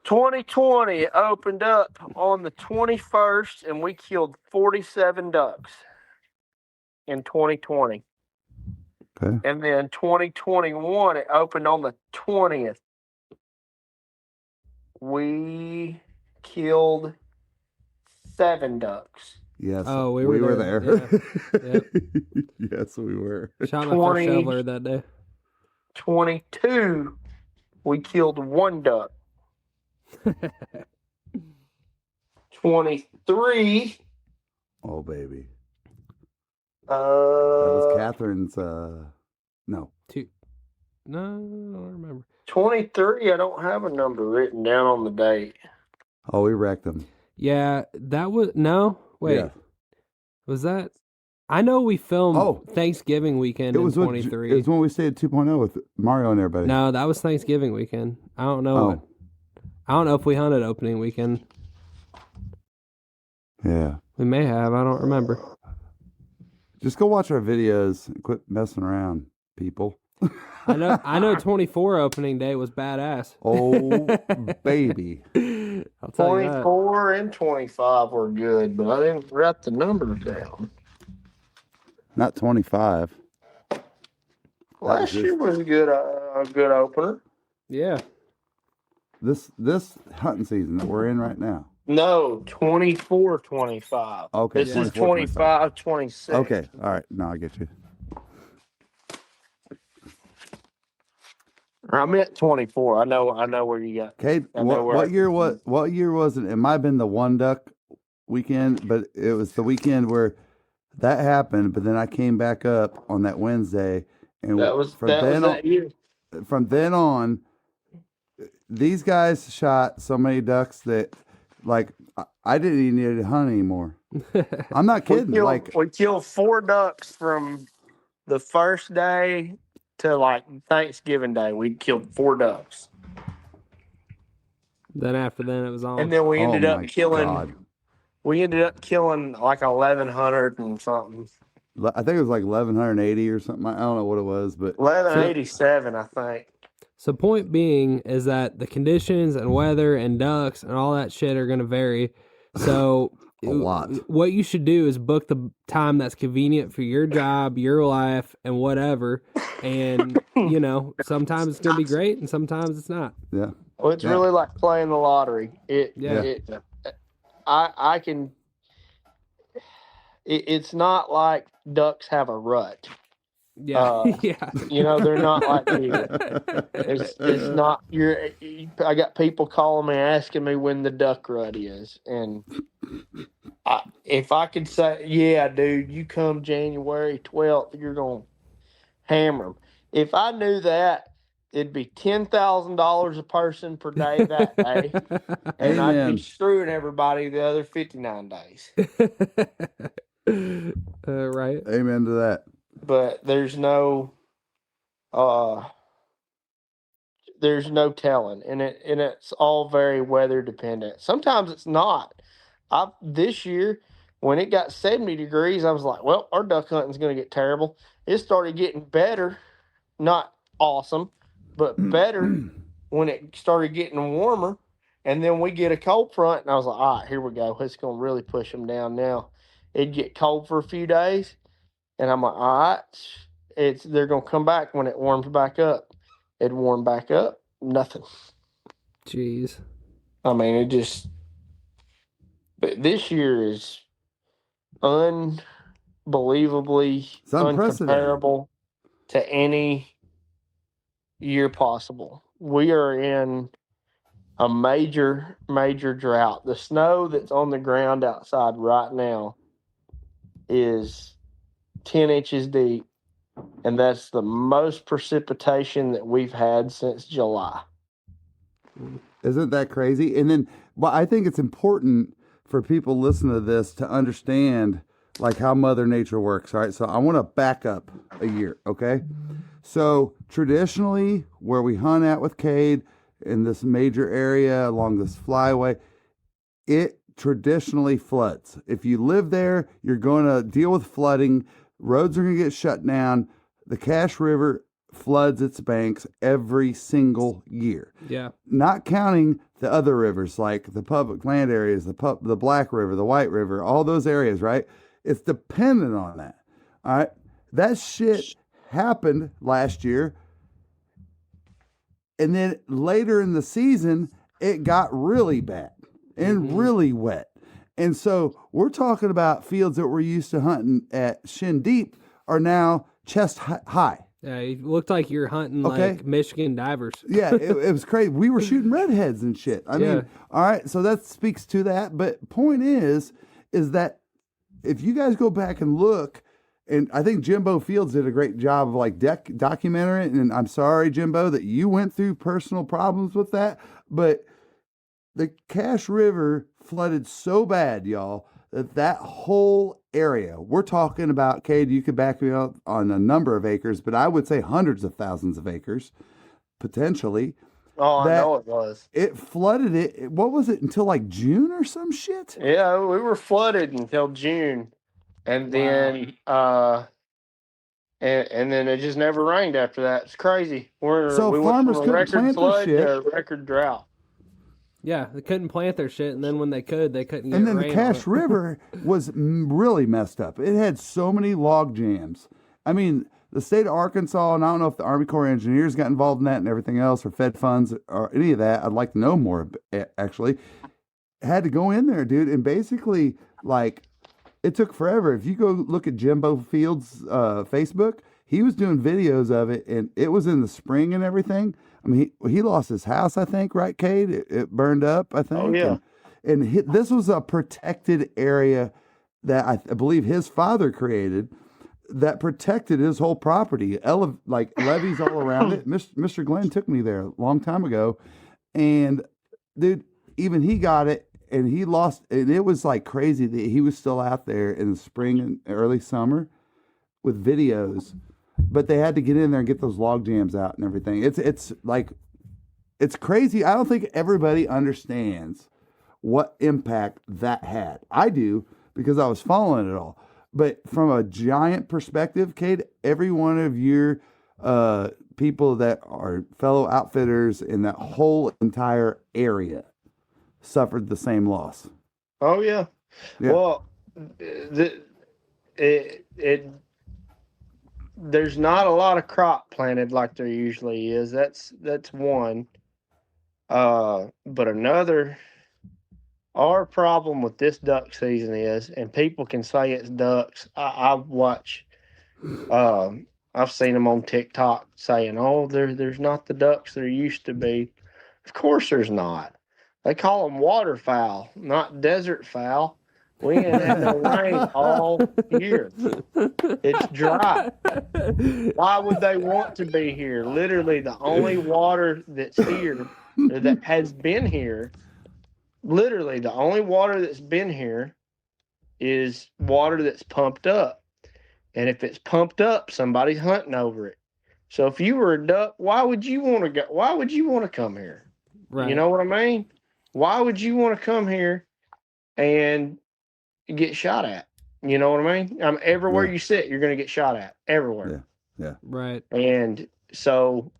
2020 it opened up on the 21st, and we killed 47 ducks in 2020. Okay. And then 2021 it opened on the 20th. We killed 7 ducks. Yes. Oh, we were there. there. Yeah. Yep. Yes, we were. Shot my first shoveler that day. 22 we killed 1 duck. 23. Oh, baby. That was Catherine's. No. 2. No, I don't remember. 23. I don't have a number written down on the date. Oh, we wrecked them. Yeah, that was no. Wait, Yeah. Was that? I know we filmed Thanksgiving weekend in 23. It was when we stayed at 2.0 with Mario and everybody. No, that was Thanksgiving weekend. I don't know. I don't know if we hunted opening weekend. Yeah. We may have. I don't remember. Just go watch our videos and quit messing around, people. I know 24 opening day was badass. Oh, baby. I'll tell you that. 24 and 25 were good, but I didn't write the numbers down. Not 25. Last year was a good opener. Yeah. This hunting season that we're in right now. No, 24, 25. Okay. This is 25, 26. Okay. All right. No, I get you. I'm at 24. I know where you got. Kate, what year was it? It might have been the one duck weekend, but it was the weekend where that happened. But then I came back up on that Wednesday, and that year. From then on, these guys shot so many ducks that, like, I didn't even need to hunt anymore. I'm not kidding. We killed 4 ducks from the first day to like Thanksgiving Day. We killed 4 ducks. Then after then it was on. And then we ended up killing. We ended up killing like 1,100 and something. I think it was like 1,180 or something. I don't know what it was, but 1,187, I think. So point being is that the conditions and weather and ducks and all that shit are going to vary. So a lot. What you should do is book the time that's convenient for your job, your life, and whatever. And, sometimes it's going to be great and sometimes it's not. Yeah. Well, it's really like playing the lottery. It's not like ducks have a rut. Yeah. They're not like you. It's not I got people calling me asking me when the duck rut is, and if I could say, yeah, dude, you come January 12th, you're gonna hammer them. If I knew that, it'd be $10,000 a person per day that day, and I'd be screwing everybody the other 59 days. Right. Amen to that. But there's no telling, and it's all very weather dependent. Sometimes it's not. This year when it got 70 degrees, I was like, well, our duck hunting's going to get terrible. It started getting better, not awesome, but better when it started getting warmer. And then we get a cold front, and I was like, all right, here we go. It's going to really push them down now. It'd get cold for a few days. And I'm like, all right, they're going to come back when it warms back up. It warmed back up, nothing. Jeez. I mean, but this year is, unbelievably It's unprecedented. uncomparable to any year possible. We are in a major drought. The snow that's on the ground outside right now is 10 inches deep, and that's the most precipitation that we've had since July. Isn't that crazy? And then, well, I think it's important for people listening to this to understand like how Mother Nature works. All right, so I want to back up a year, okay? So traditionally, where we hunt at with Kade in this major area along this flyway, it traditionally floods. If you live there, you're going to deal with flooding. Roads are going to get shut down. The Cache River floods its banks every single year. Yeah. Not counting the other rivers like the public land areas, the Black River, the White River, all those areas, right? It's dependent on that. All right. That shit happened last year. And then later in the season, it got really bad and really wet. And so we're talking about fields that we're used to hunting at shin deep are now chest high. Yeah, it looked like you're hunting like Michigan divers. Yeah, it was crazy. We were shooting redheads and shit. I mean, all right, so that speaks to that. But point is that if you guys go back and look, and I think Jimbo Fields did a great job of like documenting it. And I'm sorry, Jimbo, that you went through personal problems with that. But the Cache River flooded so bad, y'all, that whole area, we're talking about, Kade, you could back me up on a number of acres, but I would say hundreds of thousands of acres, potentially. Oh, I know it was. It flooded it. What was it, until like June or some shit? Yeah, we were flooded until June. And then and then it just never rained after that. It's crazy. We farmers couldn't plant their shit. To record drought. Yeah, they couldn't plant their shit, and then when they could, they couldn't get And then rain the Cache River was really messed up. It had so many log jams. I mean, the state of Arkansas, and I don't know if the Army Corps of Engineers got involved in that and everything else, or Fed funds, or any of that. I'd like to know more, actually. Had to go in there, dude, and basically, like, it took forever. If you go look at Jimbo Fields' Facebook, he was doing videos of it, and it was in the spring and everything. I mean, he lost his house, I think, right, Kade? It burned up, I think. Oh, yeah. And this was a protected area that I believe his father created that protected his whole property, like levees all around it. Mr. Glenn took me there a long time ago. And, dude, even he got it, and he lost, and it was like crazy that he was still out there in the spring and early summer with videos. But they had to get in there and get those log jams out and everything. It's like, it's crazy. I don't think everybody understands what impact that had. I do, because I was following it all. But from a giant perspective, Kade, every one of your people that are fellow outfitters in that whole entire area suffered the same loss. Oh, yeah. Well, there's not a lot of crop planted like there usually is. That's one. But another, our problem with this duck season is, and people can say it's ducks. I watch, I've seen them on TikTok saying, "Oh, there's not the ducks there used to be." Of course, there's not. They call them waterfowl, not desert fowl. We ain't had no rain all year. It's dry. Why would they want to be here? Literally, the only water that's here, or that has been here, literally the only water that's been here is water that's pumped up. And if it's pumped up, somebody's hunting over it. So if you were a duck, why would you want to go? Why would you want to come here? Right. You know what I mean? Why would you want to come here and get shot at? You know what I mean? Everywhere you sit, you're going to get shot at. Everywhere. Yeah. Right. And so,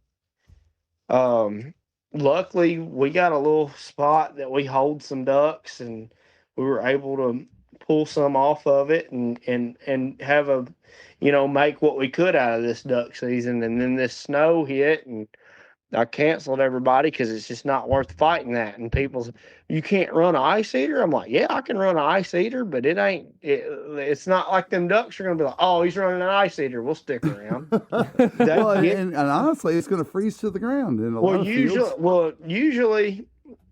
luckily, we got a little spot that we hold some ducks, and we were able to pull some off of it and have make what we could out of this duck season. And then this snow hit, and I canceled everybody because it's just not worth fighting that. And people's, you can't run an ice eater. I'm like, yeah, I can run an ice eater, but it's not like them ducks are going to be like, oh, he's running an ice eater. We'll stick around. Well, and honestly, it's going to freeze to the ground in a lot of fields. Usually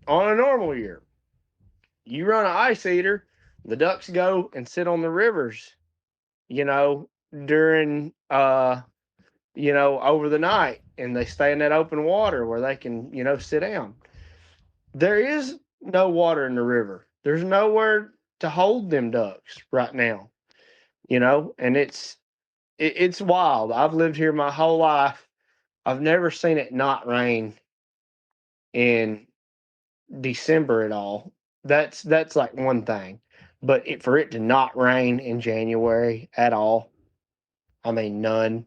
on a normal year, you run an ice eater, the ducks go and sit on the rivers, during, over the night, and they stay in that open water where they can, sit down. There is no water in the river. There's nowhere to hold them ducks right now, and it's wild. I've lived here my whole life. I've never seen it not rain in December at all. That's like one thing, but for it to not rain in January at all, I mean none.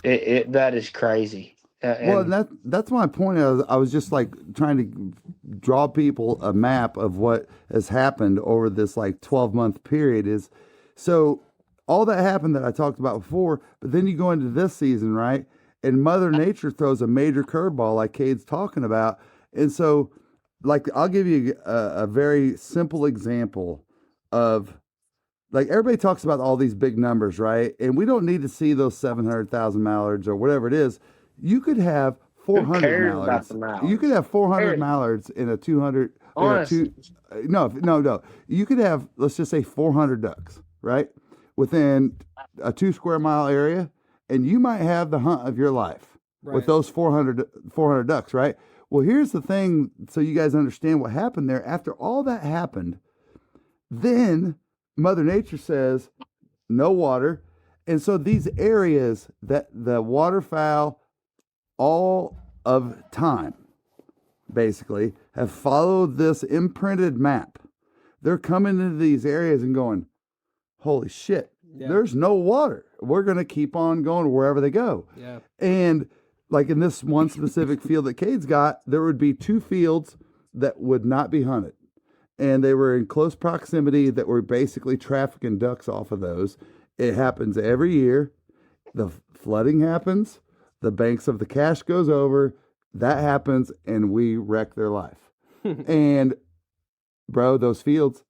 That is crazy. Well, that's my point. I was just like trying to draw people a map of what has happened over this like 12-month period. Is so all that happened that I talked about before, but then you go into this season, right? And Mother Nature throws a major curveball like Cade's talking about. And so, like, I'll give you a very simple example of, like, everybody talks about all these big numbers, right? And we don't need to see those 700,000 mallards or whatever it is. You could have 400 mallards. You could have 400 mallards in a 200. No. You could have, let's just say, 400 ducks, right? Within a 2 square mile area. And you might have the hunt of your life with those 400 ducks, right? Well, here's the thing, so you guys understand what happened there. After all that happened, then Mother Nature says, no water. And so these areas that the waterfowl all of time, basically, have followed this imprinted map. They're coming into these areas and going, holy shit, there's no water. We're going to keep on going wherever they go. Yeah. And like in this one specific field that Cade's got, there would be 2 fields that would not be hunted. And they were in close proximity that were basically trafficking ducks off of those. It happens every year. The flooding happens. The banks of the cache goes over. That happens, and we wreck their life. And, bro, those fields,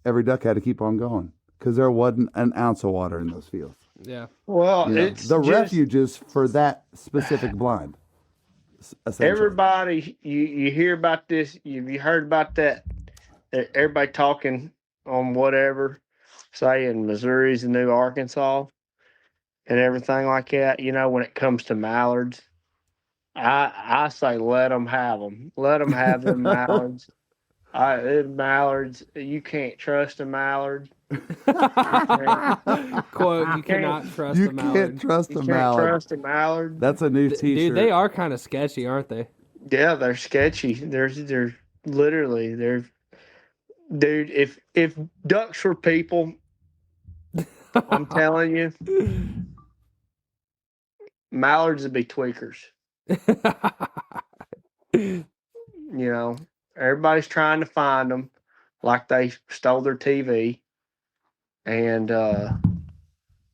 every duck had to keep on going because there wasn't an ounce of water in those fields. Yeah. Well, it's the refuges for that specific blind. Everybody, you hear about this. You heard about that. Everybody talking on whatever, saying Missouri's the new Arkansas and everything like that. When it comes to mallards, I say let them have them. Let them have them mallards. Mallards, you can't trust a mallard. Quote, you cannot trust a mallard. You can't trust a mallard. That's a new t-shirt. Dude, they are kind of sketchy, aren't they? Yeah, they're sketchy. They're literally, dude, if ducks were people, I'm telling you, mallards would be tweakers. Everybody's trying to find them like they stole their TV. And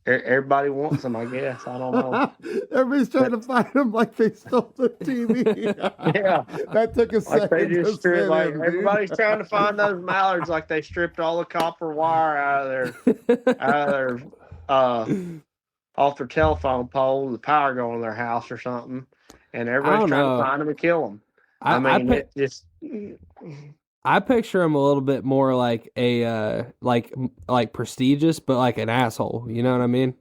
everybody wants them, I guess. I don't know. Everybody's trying to find them like they stole their TV. Yeah. That took a second. They just everybody's trying to find those mallards like they stripped all the copper wire out of their off their telephone pole, the power going in their house or something. And everybody's trying to find them and kill them. I picture him a little bit more like a like prestigious, but like an asshole. You know what I mean?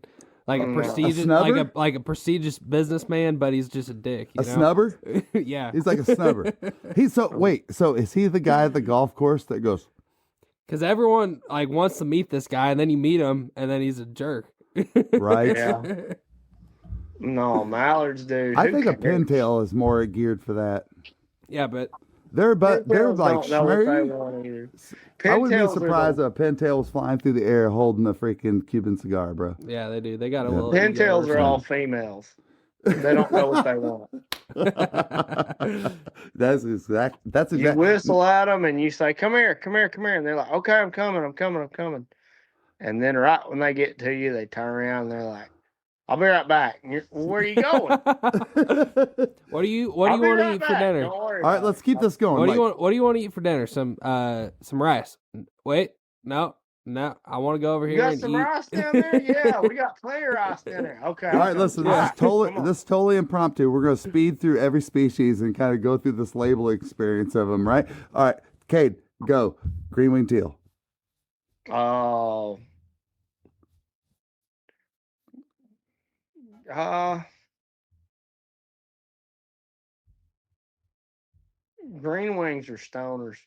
Like a prestigious, like a prestigious businessman, but he's just a dick. You know? Snubber? Yeah, he's like a snubber. So is he the guy at the golf course that goes? Because everyone like wants to meet this guy, and then you meet him, and then he's a jerk. Right? Yeah. No, mallards, dude. I think a pintail is more geared for that. Yeah, but they're like schmarry. I wouldn't be surprised if a pintail was flying through the air holding a freaking Cuban cigar, bro. Yeah, they do. They got a little. Pintails are all females. They don't know what they want. That's exact. You whistle at them and you say, "Come here, come here, come here," and they're like, "Okay, I'm coming." And then right when they get to you, they turn around and they're like, I'll be right back. Where are you going? What do you want to eat for dinner? Don't worry. All right, let's keep this going. What do you want to eat for dinner? Some rice. Wait, no. I want to go over here. You got some rice down there? Yeah, we got plenty of rice down there. Okay. All right, listen. This is totally impromptu. We're going to speed through every species and kind of go through this label experience of them, right? All right, Kade, go. Green wing teal. Oh. Green wings are stoners.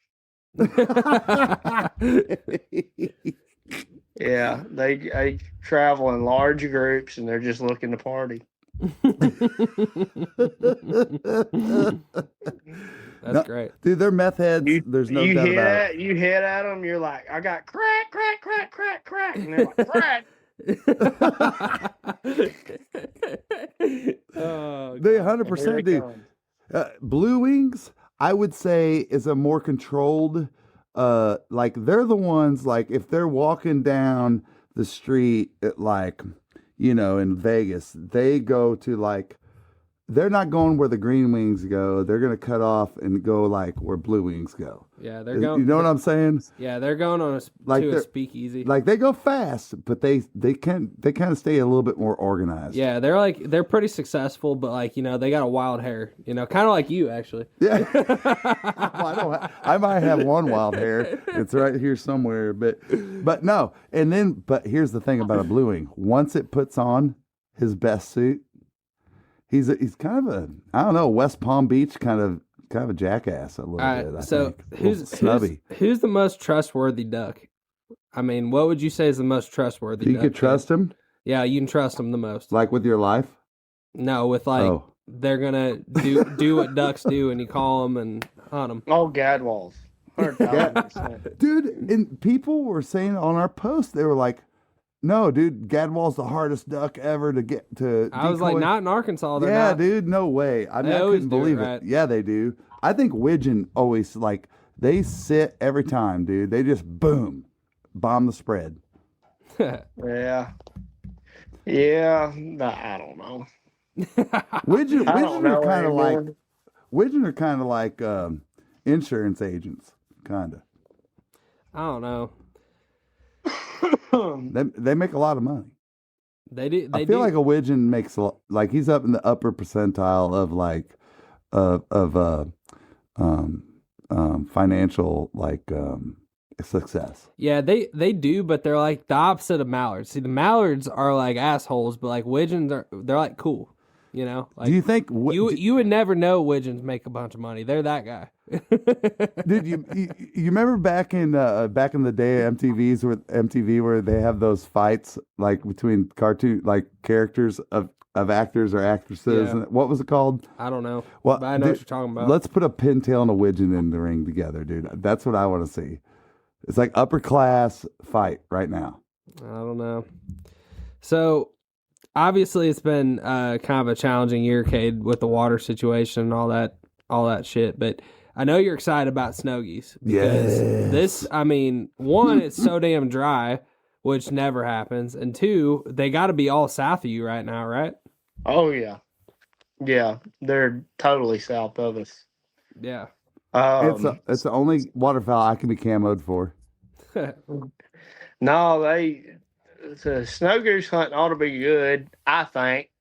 Yeah, they travel in large groups and they're just looking to party. That's great, dude. They're meth heads. There's no doubt about it. You hit at them, you're like, I got crack, crack, crack, crack, crack, and they're like, crack. They 100% do. Blue wings, I would say, is a more controlled. Like they're the ones, like if they're walking down the street at, like, you know, in Vegas, they go to, like, they're not going where the green wings go. They're going to cut off and go like where blue wings go. Yeah, they're going. You know what I'm saying? Yeah, they're going on a speakeasy. Like they go fast, but they kind of stay a little bit more organized. Yeah, they're pretty successful, but like, you know, they got a wild hair. You know, kind of like you actually. Yeah. Well, I might have one wild hair. It's right here somewhere, but no. And then, but here's the thing about a blue wing. Once it puts on his best suit, he's kind of I don't know, West Palm Beach kind of a jackass a little bit. I think. Who's the most trustworthy duck? I mean, what would you say is the most trustworthy? You could trust him? Yeah, you can trust him the most. Like with your life? No, with like they're gonna do what ducks do, and you call them and hunt them. Oh, gadwalls. 100,000%. Dude, and people were saying on our post, they were like, no, dude, gadwall's the hardest duck ever to get to. I was like, not in Arkansas. They're yeah, not. Dude, no way. I mean, I couldn't believe it. Right. Yeah, they do. I think widgeon always, like, they sit every time, dude. They just boom, bomb the spread. Yeah. I don't know. Widgeon are kind of like insurance agents, kind of. I don't know. They make a lot of money. They do. I feel like a widgeon makes like he's up in the upper percentile of like financial like success. Yeah, they do, but they're like the opposite of mallards. See, the mallards are like assholes, but like widgeons they're like cool. You know, like, do you think you would never know widgeons make a bunch of money? They're that guy. Dude, you remember back in the day MTV where they have those fights like between cartoon like characters of actors or actresses? Yeah. And what was it called? I don't know. Well, but I know what you're talking about. Let's put a pintail and a widgeon in the ring together, dude. That's what I want to see. It's like upper class fight right now. I don't know. So obviously it's been kind of a challenging year, Kade, with the water situation and all that shit, but I know you're excited about snow geese. Because this, I mean, one, it's so damn dry, which never happens, and two, they got to be all south of you right now, right? Oh, yeah. Yeah, they're totally south of us. Yeah. It's the only waterfowl I can be camoed for. No, the snow goose hunting ought to be good, I think,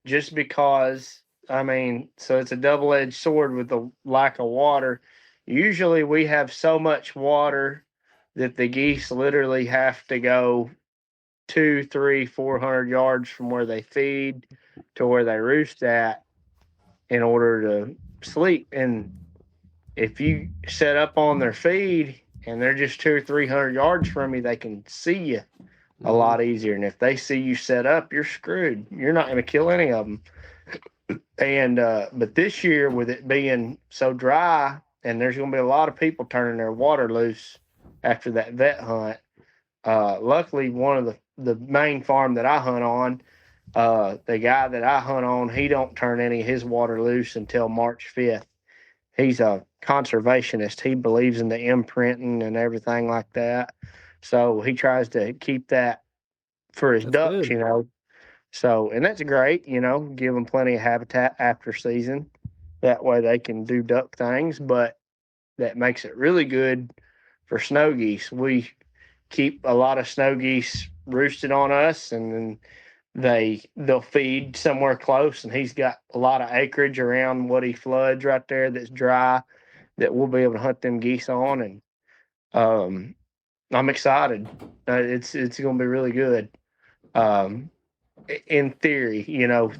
just because, I mean, so it's a double-edged sword with the lack of water. Usually we have so much water that the geese literally have to go 200, 300, 400 yards from where they feed to where they roost at in order to sleep. And if you set up on their feed and they're just 200 or 300 yards from you, they can see you a lot easier. And if they see you set up, you're screwed. You're not going to kill any of them. And but this year, with it being so dry, and there's going to be a lot of people turning their water loose after that vet hunt. Luckily, one of the main farm that I hunt on, the guy that I hunt on, he don't turn any of his water loose until March 5th. He's a conservationist. He believes in the imprinting and everything like that. So he tries to keep that for his ducks, you know. So, and that's great, give them plenty of habitat after season. That way they can do duck things, but that makes it really good for snow geese. We keep a lot of snow geese roosted on us, and then they'll feed somewhere close, and he's got a lot of acreage around what he floods right there that's dry that we'll be able to hunt them geese on. And I'm excited. It's going to be really good. In theory,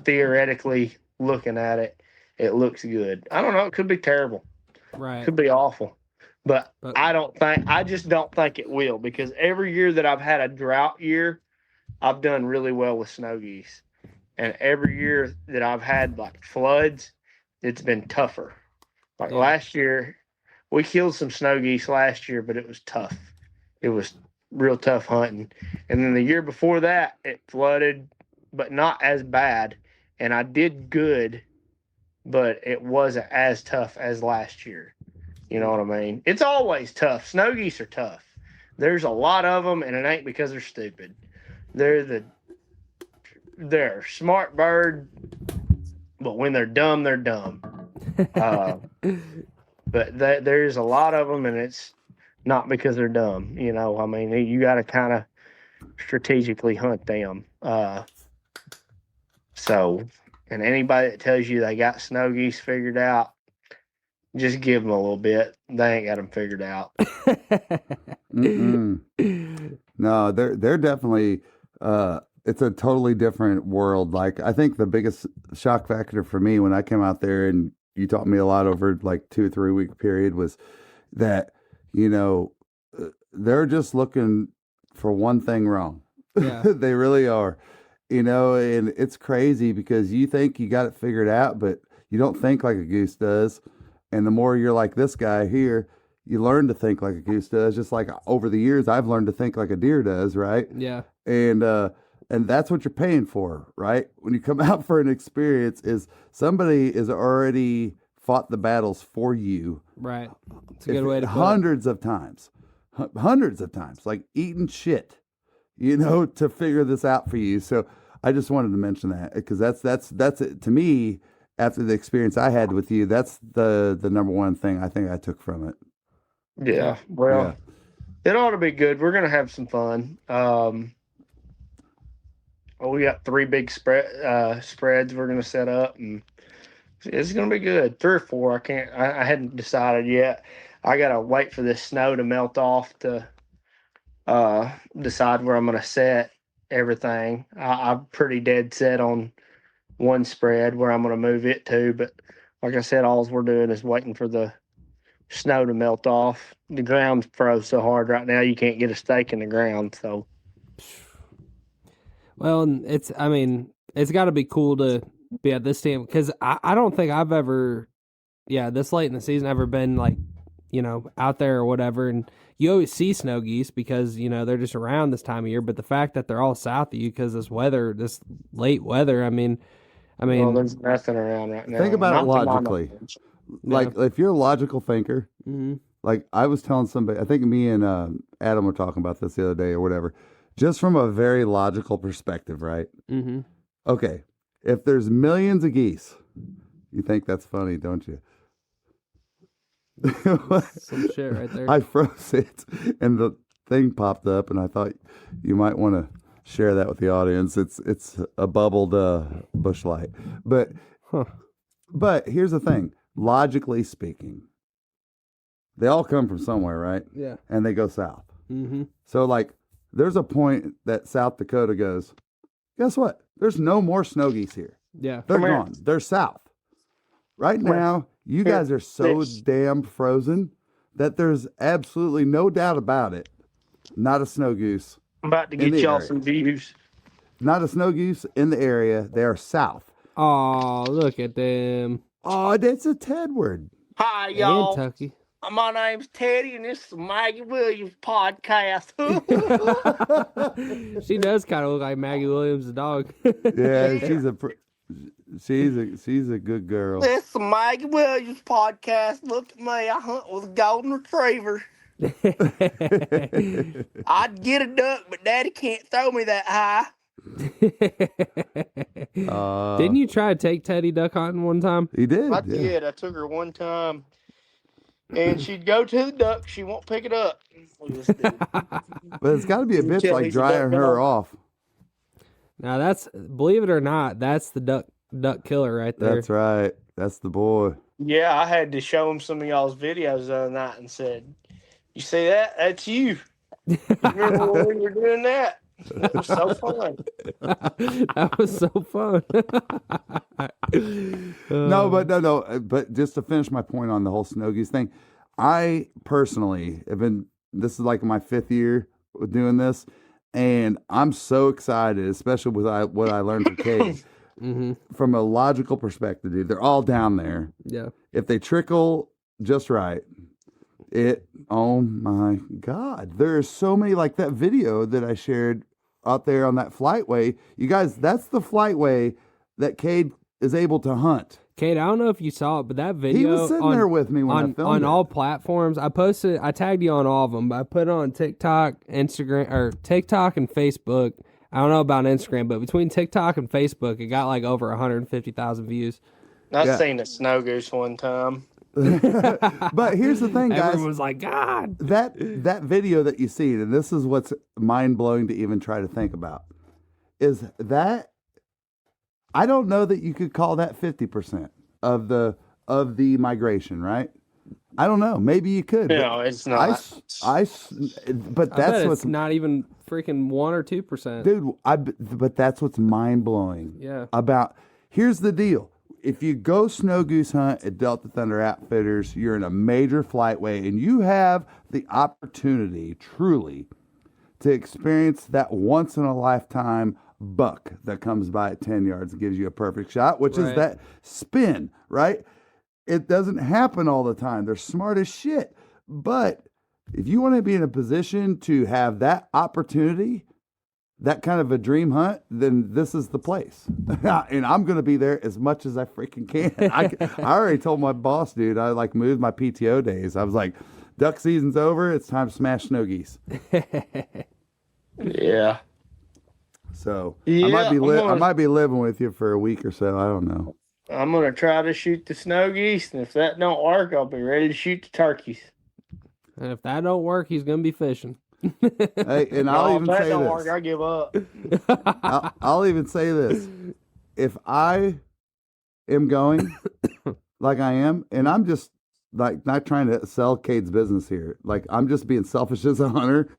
theoretically looking at it, it looks good. I don't know. It could be terrible. Right. It could be awful. But I just don't think it will, because every year that I've had a drought year, I've done really well with snow geese. And every year that I've had like floods, it's been tougher. Like last year, we killed some snow geese last year, but it was tough. It was real tough hunting. And then the year before that, it flooded, but not as bad. And I did good, but it wasn't as tough as last year. You know what I mean? It's always tough. Snow geese are tough. There's a lot of them, and it ain't because they're stupid. They're a smart bird, but when they're dumb, they're dumb. But there's a lot of them, and it's not because they're dumb. You got to kind of strategically hunt them. And anybody that tells you they got snow geese figured out, just give them a little bit. They ain't got them figured out. No, they're definitely. It's a totally different world. Like, I think the biggest shock factor for me when I came out there, and you taught me a lot over like 2 or 3 week period, was that, they're just looking for one thing wrong. Yeah. They really are, and it's crazy because you think you got it figured out, but you don't think like a goose does. And the more you're like this guy here, you learn to think like a goose does. Just like over the years, I've learned to think like a deer does, right? Yeah. And that's what you're paying for, right? When you come out for an experience, is somebody is already fought the battles for you. Right. It's a good way to put it. Hundreds of times, like eating shit, to figure this out for you. So I just wanted to mention that, because that's it. To me, after the experience I had with you, that's the number one thing I think I took from it. Yeah. Well, it ought to be good. We're going to have some fun. We got 3 big spreads we're going to set up, and it's going to be good. 3 or 4. I hadn't decided yet. I got to wait for this snow to melt off to decide where I'm going to set everything. I'm pretty dead set on one spread where I'm going to move it to, but like I said, all we're doing is waiting for the snow to melt off. The ground's froze so hard right now, you can't get a stake in the ground, so. Well, it's got to be cool to be at this time, because I don't think I've ever, this late in the season, ever been like, out there or whatever. And you always see snow geese because, they're just around this time of year. But the fact that they're all south of you because this late weather, Well, there's nothing around right now. Think about it logically. Like, if you're a logical thinker, like I was telling somebody, I think me and Adam were talking about this the other day or whatever, just from a very logical perspective, right? Mm-hmm. Okay, if there's millions of geese, you think that's funny, don't you? Some shit right there. I froze it, and the thing popped up, and I thought you might want to share that with the audience. It's a bubbled bush light, but here's the thing: logically speaking, they all come from somewhere, right? Yeah, and they go south. Mm-hmm. So like, there's a point that South Dakota goes, guess what? There's no more snow geese here. Yeah, they're gone. They're south. Right now, you guys are so damn frozen that there's absolutely no doubt about it. Not a snow goose. I'm about to get y'all some views. Not a snow goose in the area. They are south. Oh, look at them. Oh, that's a Tedward. Hi, y'all. Kentucky. My name's Teddy, and this is Maggie Williams podcast. She does kind of look like Maggie Williams, the dog. Yeah, she's a good girl. This is Maggie Williams podcast. Look at me, I hunt with a golden retriever. I'd get a duck, but Daddy can't throw me that high. Didn't you try to take Teddy duck hunting one time? He did. I did. I took her one time, and she'd go to the duck. She won't pick it up. Look at this dude. But it's got to be a bitch Tell like he's a drying duck her dog. off. Now that's, believe it or not, that's the duck killer right there. That's right. That's the boy. Yeah, I had to show him some of y'all's videos the other night and said, "You see that? That's you. You remember when we were doing that? It was so fun." That was so fun. No, but just to finish my point on the whole snow goose thing, I personally have been, this is like my 5th year with doing this, and I'm so excited, especially with what I learned from Kate. From a logical perspective, dude, they're all down there. Yeah. If they trickle just right, oh my God, there's so many, like that video that I shared out there on that flightway. You guys, that's the flightway that Cade is able to hunt. Kate, I don't know if you saw it, but that video He was sitting there with me when I filmed on it. all platforms. I tagged you on all of them, but I put it on TikTok, Instagram, or TikTok and Facebook. I don't know about Instagram, but between TikTok and Facebook, it got like over 150,000 views. I seen a snow goose one time. But here's the thing, guys. Everyone was like, God. That video that you see, and this is what's mind blowing to even try to think about, is that I don't know that you could call that 50% of the migration, right? I don't know. Maybe you could. No, it's not. But that's what's not even freaking 1 or 2%, dude. But that's what's mind blowing. Yeah. About here's the deal. If you go snow goose hunt at Delta Thunder Outfitters, you're in a major flightway, and you have the opportunity, truly, to experience that once in a lifetime buck that comes by at 10 yards and gives you a perfect shot, which is that spin, right? It doesn't happen all the time. They're smart as shit. But if you want to be in a position to have that opportunity, that kind of a dream hunt, then this is the place. And I'm going to be there as much as I freaking can. I already told my boss, dude, I like moved my PTO days. I was like, duck season's over. It's time to smash snow geese. Yeah. So Yeah, I might be living with you for a week or so. I don't know. I'm gonna try to shoot the snow geese, and if that don't work, I'll be ready to shoot the turkeys. And if that don't work, he's going to be fishing. Hey, and I'll even if that say don't this. work, I give up. I'll even say this. If I am going like I am, and I'm just like not trying to sell Cade's business here, like I'm just being selfish as a hunter,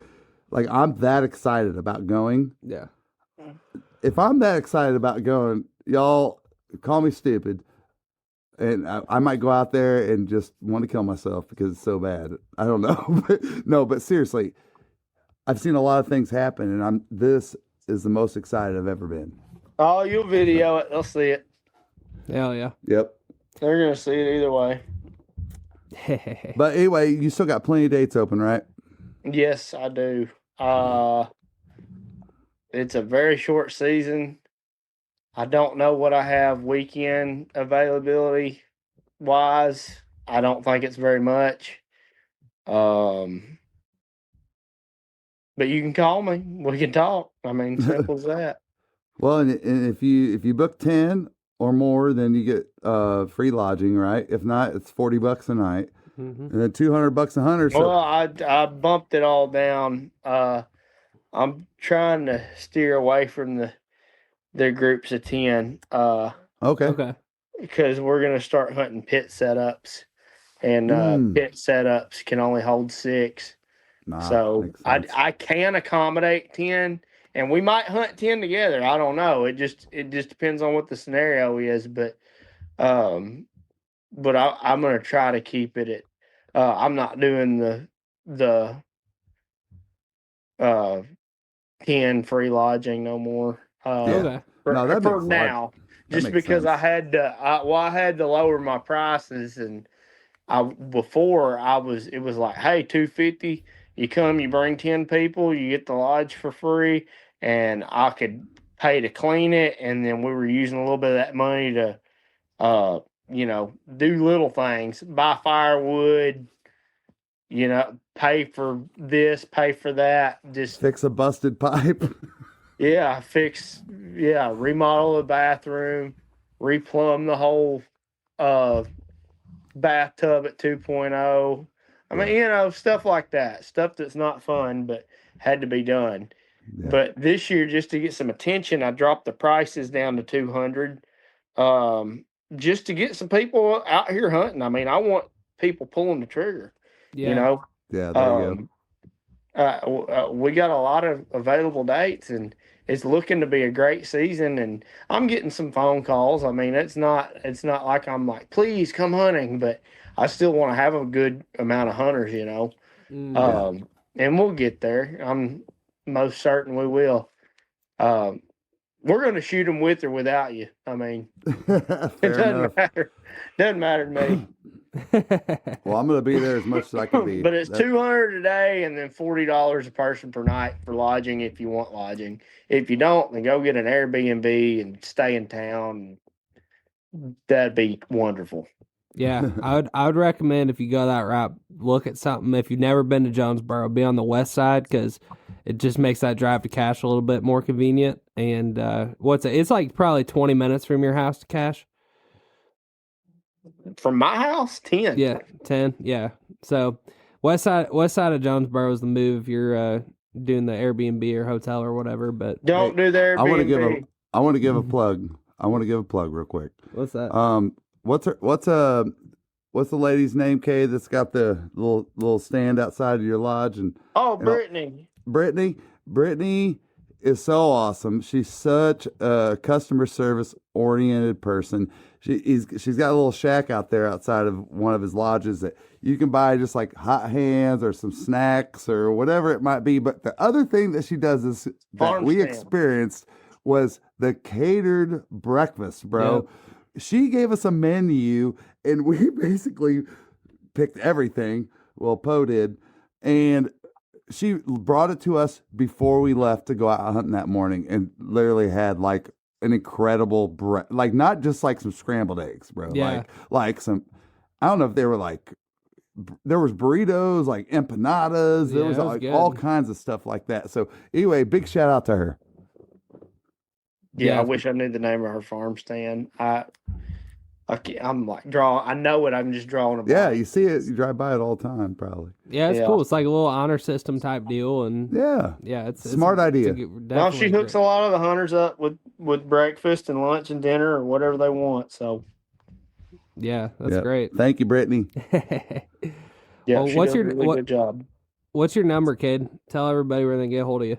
like I'm that excited about going. Yeah. If I'm that excited about going, y'all call me stupid. And I might go out there and just want to kill myself because it's so bad. I don't know. But seriously, I've seen a lot of things happen, and this is the most excited I've ever been. Oh, you'll video it. They'll see it. Hell yeah. Yep. They're going to see it either way. But anyway, you still got plenty of dates open, right? Yes, I do. It's a very short season. I don't know what I have weekend availability wise. I don't think it's very much. But you can call me. We can talk. I mean, simple as that. Well, and if you book 10 or more, then you get free lodging, right? If not, it's $40 a night, and then $200 a hunter. So. Well, I bumped it all down. I'm trying to steer away from their groups of 10. Okay. Because we're gonna start hunting pit setups, and pit setups can only hold 6. So I can accommodate 10, and we might hunt 10 together. I don't know. It just depends on what the scenario is. But I'm gonna try to keep it at. I'm not doing the 10 free lodging no more. Okay. For makes now, just because sense. I had to lower my prices, and it was like, hey, $250. You come, you bring 10 people, you get the lodge for free, and I could pay to clean it, and then we were using a little bit of that money to, do little things, buy firewood, pay for this, pay for that, just fix a busted pipe. Yeah, remodel the bathroom, replumb the whole bathtub at 2.0. I mean, stuff like that. Stuff that's not fun, but had to be done. Yeah. But this year, just to get some attention, I dropped the prices down to 200. Just to get some people out here hunting. I mean, I want people pulling the trigger. Yeah. You know. Yeah, there you go. We got a lot of available dates, and it's looking to be a great season. And I'm getting some phone calls. I mean, it's not like I'm like, please come hunting, but I still want to have a good amount of hunters, you know. And we'll get there. I'm most certain we will. We're going to shoot them with or without you. I mean, it doesn't matter. Doesn't matter to me. Well, I'm going to be there as much as I can be. But it's $200 a day and then $40 a person per night for lodging if you want lodging. If you don't, then go get an Airbnb and stay in town. That'd be wonderful. Yeah, I would recommend if you go that route, look at something. If you've never been to Jonesboro, be on the west side because it just makes that drive to Cache a little bit more convenient. And it's like probably 20 minutes from your house to Cache. From my house, 10. Yeah, 10. Yeah. So west side of Jonesboro is the move if you're doing the Airbnb or hotel or whatever. But don't do the Airbnb. I want to give a plug. I want to give a plug real quick. What's that? What's the lady's name, Kay, that's got the little stand outside of your lodge? Brittany. Brittany is so awesome. She's such a customer service oriented person. She's got a little shack out there outside of one of his lodges that you can buy just like hot hands or some snacks or whatever it might be. But the other thing that she does is that we experienced was the catered breakfast, bro. Yeah. She gave us a menu and we basically picked everything. Well, Poe did. And she brought it to us before we left to go out hunting that morning and literally had like an incredible like not just like some scrambled eggs, bro. Yeah. Like some, I don't know if they were like, there was burritos, like empanadas. There was like all kinds of stuff like that. So anyway, big shout out to her. Yeah, I wish I knew the name of her farm stand. I'm like drawing. I know it. I'm just drawing a blank. Yeah, you see it. You drive by it all the time, probably. Yeah, it's cool. It's like a little honor system type deal, and it's smart idea. Well, she hooks a lot of the hunters up with breakfast and lunch and dinner or whatever they want. So, yeah, that's great. Thank you, Brittany. Yeah, well, what's your good job? What's your number, kid? Tell everybody where they can get a hold of you.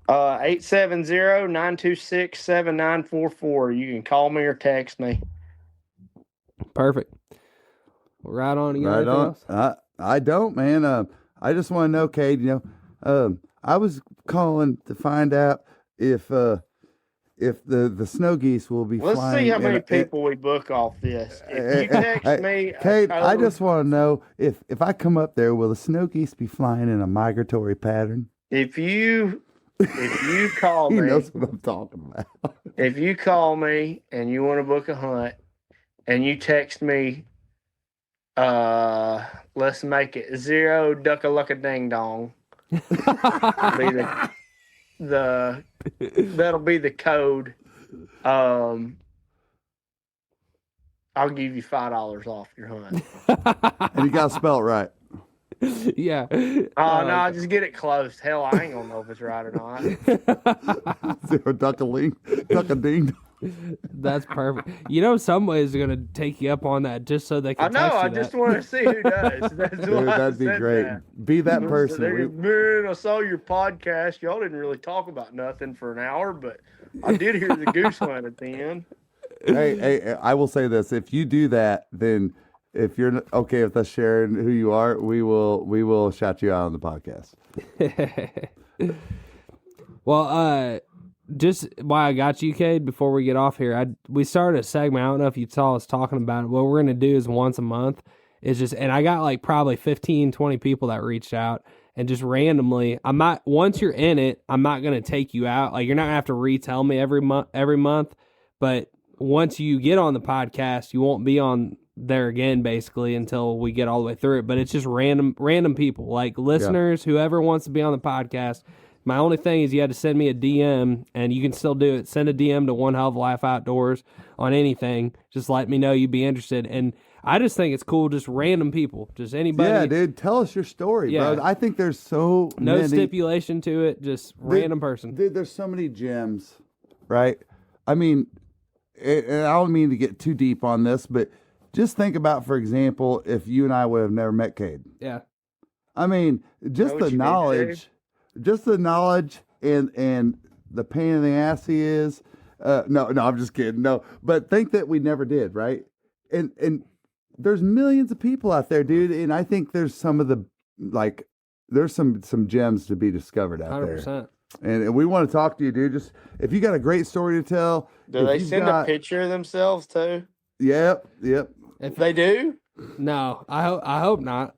870-926-7944. You can call me or text me. Perfect. Well, right on. You right on. Else? I don't, man. I just want to know, Cade. I was calling to find out if the snow geese will be flying. Let's see how many people we book off this. If you text me, Cade, I just want to know if I come up there, will the snow geese be flying in a migratory pattern? If you call me, he knows what I'm talking about. If you call me and you want to book a hunt, and you text me, let's make it 0 duck-a-luck-a-ding-dong. That'll be the code. I'll give you $5 off your hunt. And you got to spell it right. Yeah. No, just get it close. Hell, I ain't gonna know if it's right or not. 0 duck-a-ding. That's perfect. Some ways are gonna take you up on that just so they can. I know. I just want to see who does. That'd be great. Be that person. Man, I saw your podcast. Y'all didn't really talk about nothing for an hour, but I did hear the goose hunt at the end. Hey, I will say this: if you do that, then if you're okay with us sharing who you are, we will shout you out on the podcast. Well, just why I got you, Cade, before we get off here, we started a segment. I don't know if you saw us talking about it. What we're going to do is once a month and I got like probably 15, 20 people that reached out, and just randomly, once you're in it, I'm not going to take you out. Like, you're not going to have to retell me every month, but once you get on the podcast, you won't be on there again basically until we get all the way through it. But it's just random people, like listeners, whoever wants to be on the podcast. My only thing is you had to send me a DM, and you can still do it. Send a DM to One Hell of a Life Outdoors on anything. Just let me know you'd be interested. And I just think it's cool, just random people, just anybody. Yeah, dude, tell us your story, bro. I think there's so no many... stipulation to it, just random person. Dude, there's so many gems, right? I mean, and I don't mean to get too deep on this, but just think about, for example, if you and I would have never met Kade. Yeah. I mean, just the knowledge, and the pain in the ass he is. No, I'm just kidding. No, but think that we never did, right? And there's millions of people out there, dude. And I think there's some of the, like, there's some gems to be discovered out 100%. there. And we want to talk to you, dude. Just if you got a great story to tell. Do they send a picture of themselves too? Yep. If they do? No, I hope not.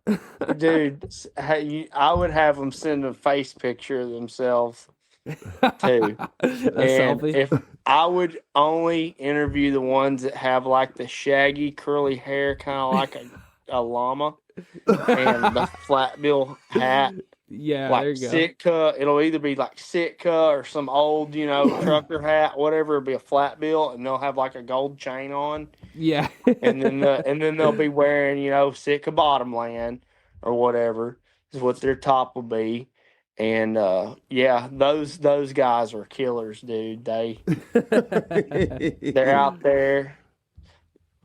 Dude, I would have them send a face picture of themselves too. And selfie. if I would only interview the ones that have like the shaggy curly hair, kind of like a llama, and the flat bill hat. Yeah, like there you go. Sitka. It'll either be like Sitka or some old, trucker hat, whatever. It'll be a flat bill, and they'll have like a gold chain on. Yeah. and then they'll be wearing, Sitka Bottomland or whatever is what their top will be. And those guys are killers, dude. They're out there,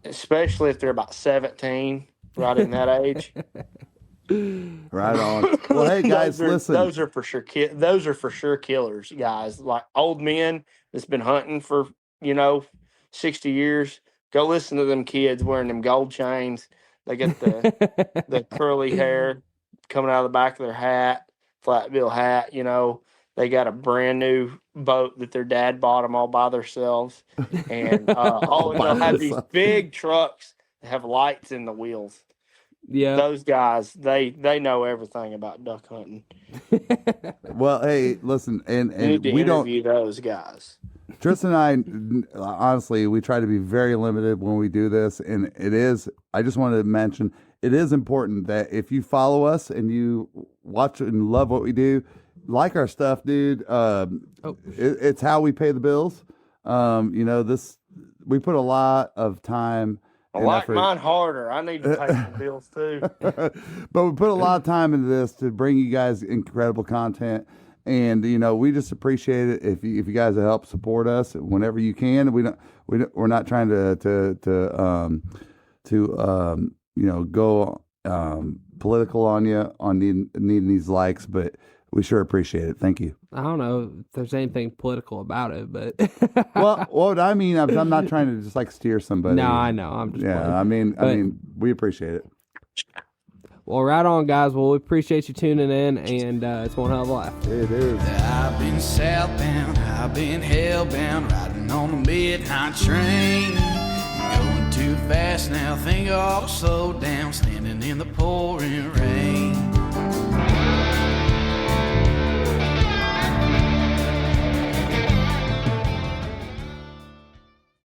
especially if they're about 17, right in that age. Right on. Well, hey guys, listen. Those are for sure. Those are for sure killers, guys. Like old men that's been hunting for 60 years. Go listen to them kids wearing them gold chains. They got the curly hair coming out of the back of their hat, flat bill hat. They got a brand new boat that their dad bought them all by themselves, and they'll have these big trucks that have lights in the wheels. Yeah, those guys, they know everything about duck hunting. Well, hey, listen, and we don't interview those guys. Tristan and I, honestly, we try to be very limited when we do this, and I just wanted to mention, it is important that if you follow us and you watch and love what we do, like our stuff, dude, it's how we pay the bills. We put a lot of time. I like effort. Mine harder. I need to pay some bills too. But we put a lot of time into this to bring you guys incredible content. And we just appreciate it if you guys help support us whenever you can. We're not trying to go political on you on needing these likes, but we sure appreciate it. Thank you. I don't know if there's anything political about it, but well, what I mean, I'm not trying to just like steer somebody. No, I know. I'm just playing. I mean, we appreciate it. Well, right on, guys. Well, we appreciate you tuning in, and it's one hell of a life. It is. I've been southbound, I've been hellbound, riding on a mid-high train. Going too fast now, think I'll slow down, standing in the pouring rain.